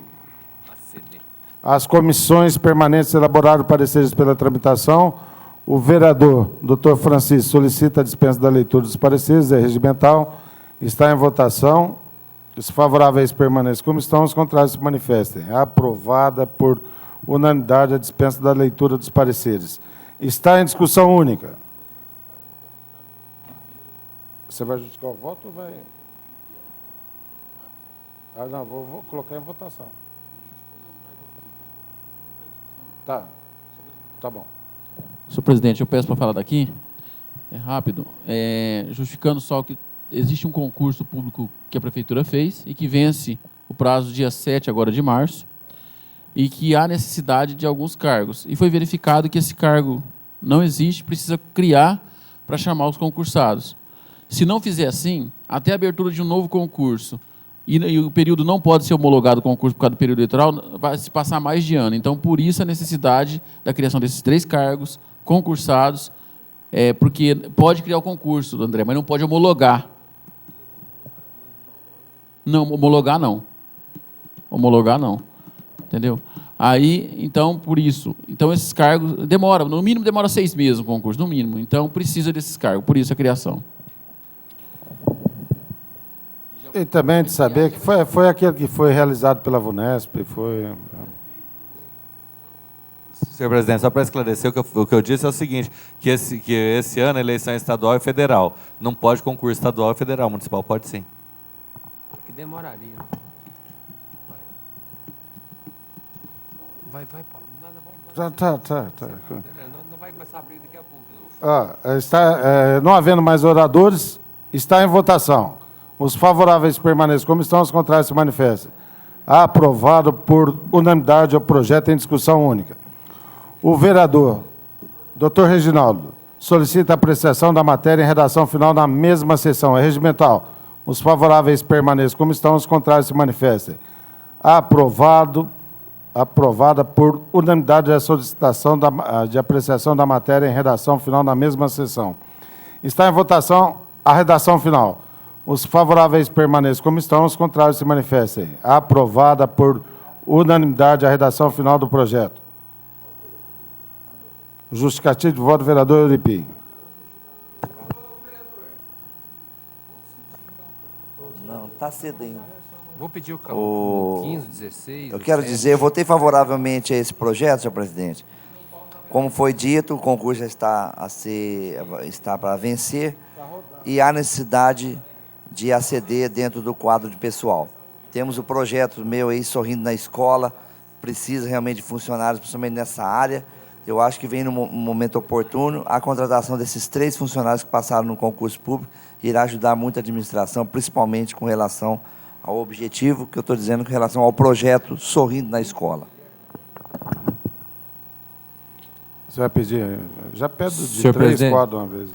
As comissões permanentes elaboraram pareceres pela tramitação. O vereador, Dr. Francisco, solicita a dispensa da leitura dos pareceres, é regimental. Está em votação. Os favoráveis permaneçam como estão, os contrários se manifestem. Aprovada por unanimidade a dispensa da leitura dos pareceres. Está em discussão única. Você vai justificar o voto ou vai... não, vou colocar em votação. Tá bom. Senhor presidente, eu peço para falar daqui, é rápido, justificando só que existe um concurso público que a prefeitura fez e que vence o prazo dia 7 agora de março e que há necessidade de alguns cargos. E foi verificado que esse cargo não existe, precisa criar para chamar os concursados. Se não fizer assim, até a abertura de um novo concurso, e o período não pode ser homologado o concurso por causa do período eleitoral, vai se passar mais de ano. Então, por isso a necessidade da criação desses 3 cargos concursados, porque pode criar o concurso, André, mas não pode homologar. Não, homologar não. Homologar não. Entendeu? Aí, então, por isso. Então, esses cargos demora, no mínimo demora 6 meses o concurso, no mínimo. Então, precisa desses cargos, por isso a criação. E também de saber que foi aquele que foi realizado pela VUNESP, foi... Senhor presidente, só para esclarecer, o que eu disse é o seguinte, que esse ano a eleição é estadual e federal. Não pode concurso estadual e federal, municipal pode sim. Que demoraria. Vai, Paulo. Tá. Não vai começar a briga daqui a pouco. Não havendo mais oradores, está em votação. Os favoráveis permaneçam como estão, os contrários se manifestem. Aprovado por unanimidade o projeto em discussão única. O vereador, Dr. Reginaldo, solicita a apreciação da matéria em redação final na mesma sessão. É regimental. Os favoráveis permaneçam como estão, os contrários se manifestem. Aprovada por unanimidade a solicitação de apreciação da matéria em redação final na mesma sessão. Está em votação a redação final. Os favoráveis permaneçam como estão, os contrários se manifestem. Aprovada por unanimidade a redação final do projeto. Justificativo de voto do vereador Euripi. Não, está cedo ainda. Vou pedir O 15, 16... Eu quero dizer, eu votei favoravelmente a esse projeto, senhor presidente. Como foi dito, o concurso já está para vencer e há necessidade de aceder dentro do quadro de pessoal. Temos o projeto meu aí, Sorrindo na Escola, precisa realmente de funcionários, principalmente nessa área. Eu acho que vem no momento oportuno. A contratação desses 3 funcionários que passaram no concurso público irá ajudar muito a administração, principalmente com relação ao objetivo, que eu estou dizendo, com relação ao projeto Sorrindo na Escola. Você vai pedir? Já peço de Senhor 3, presidente. 4 uma vez.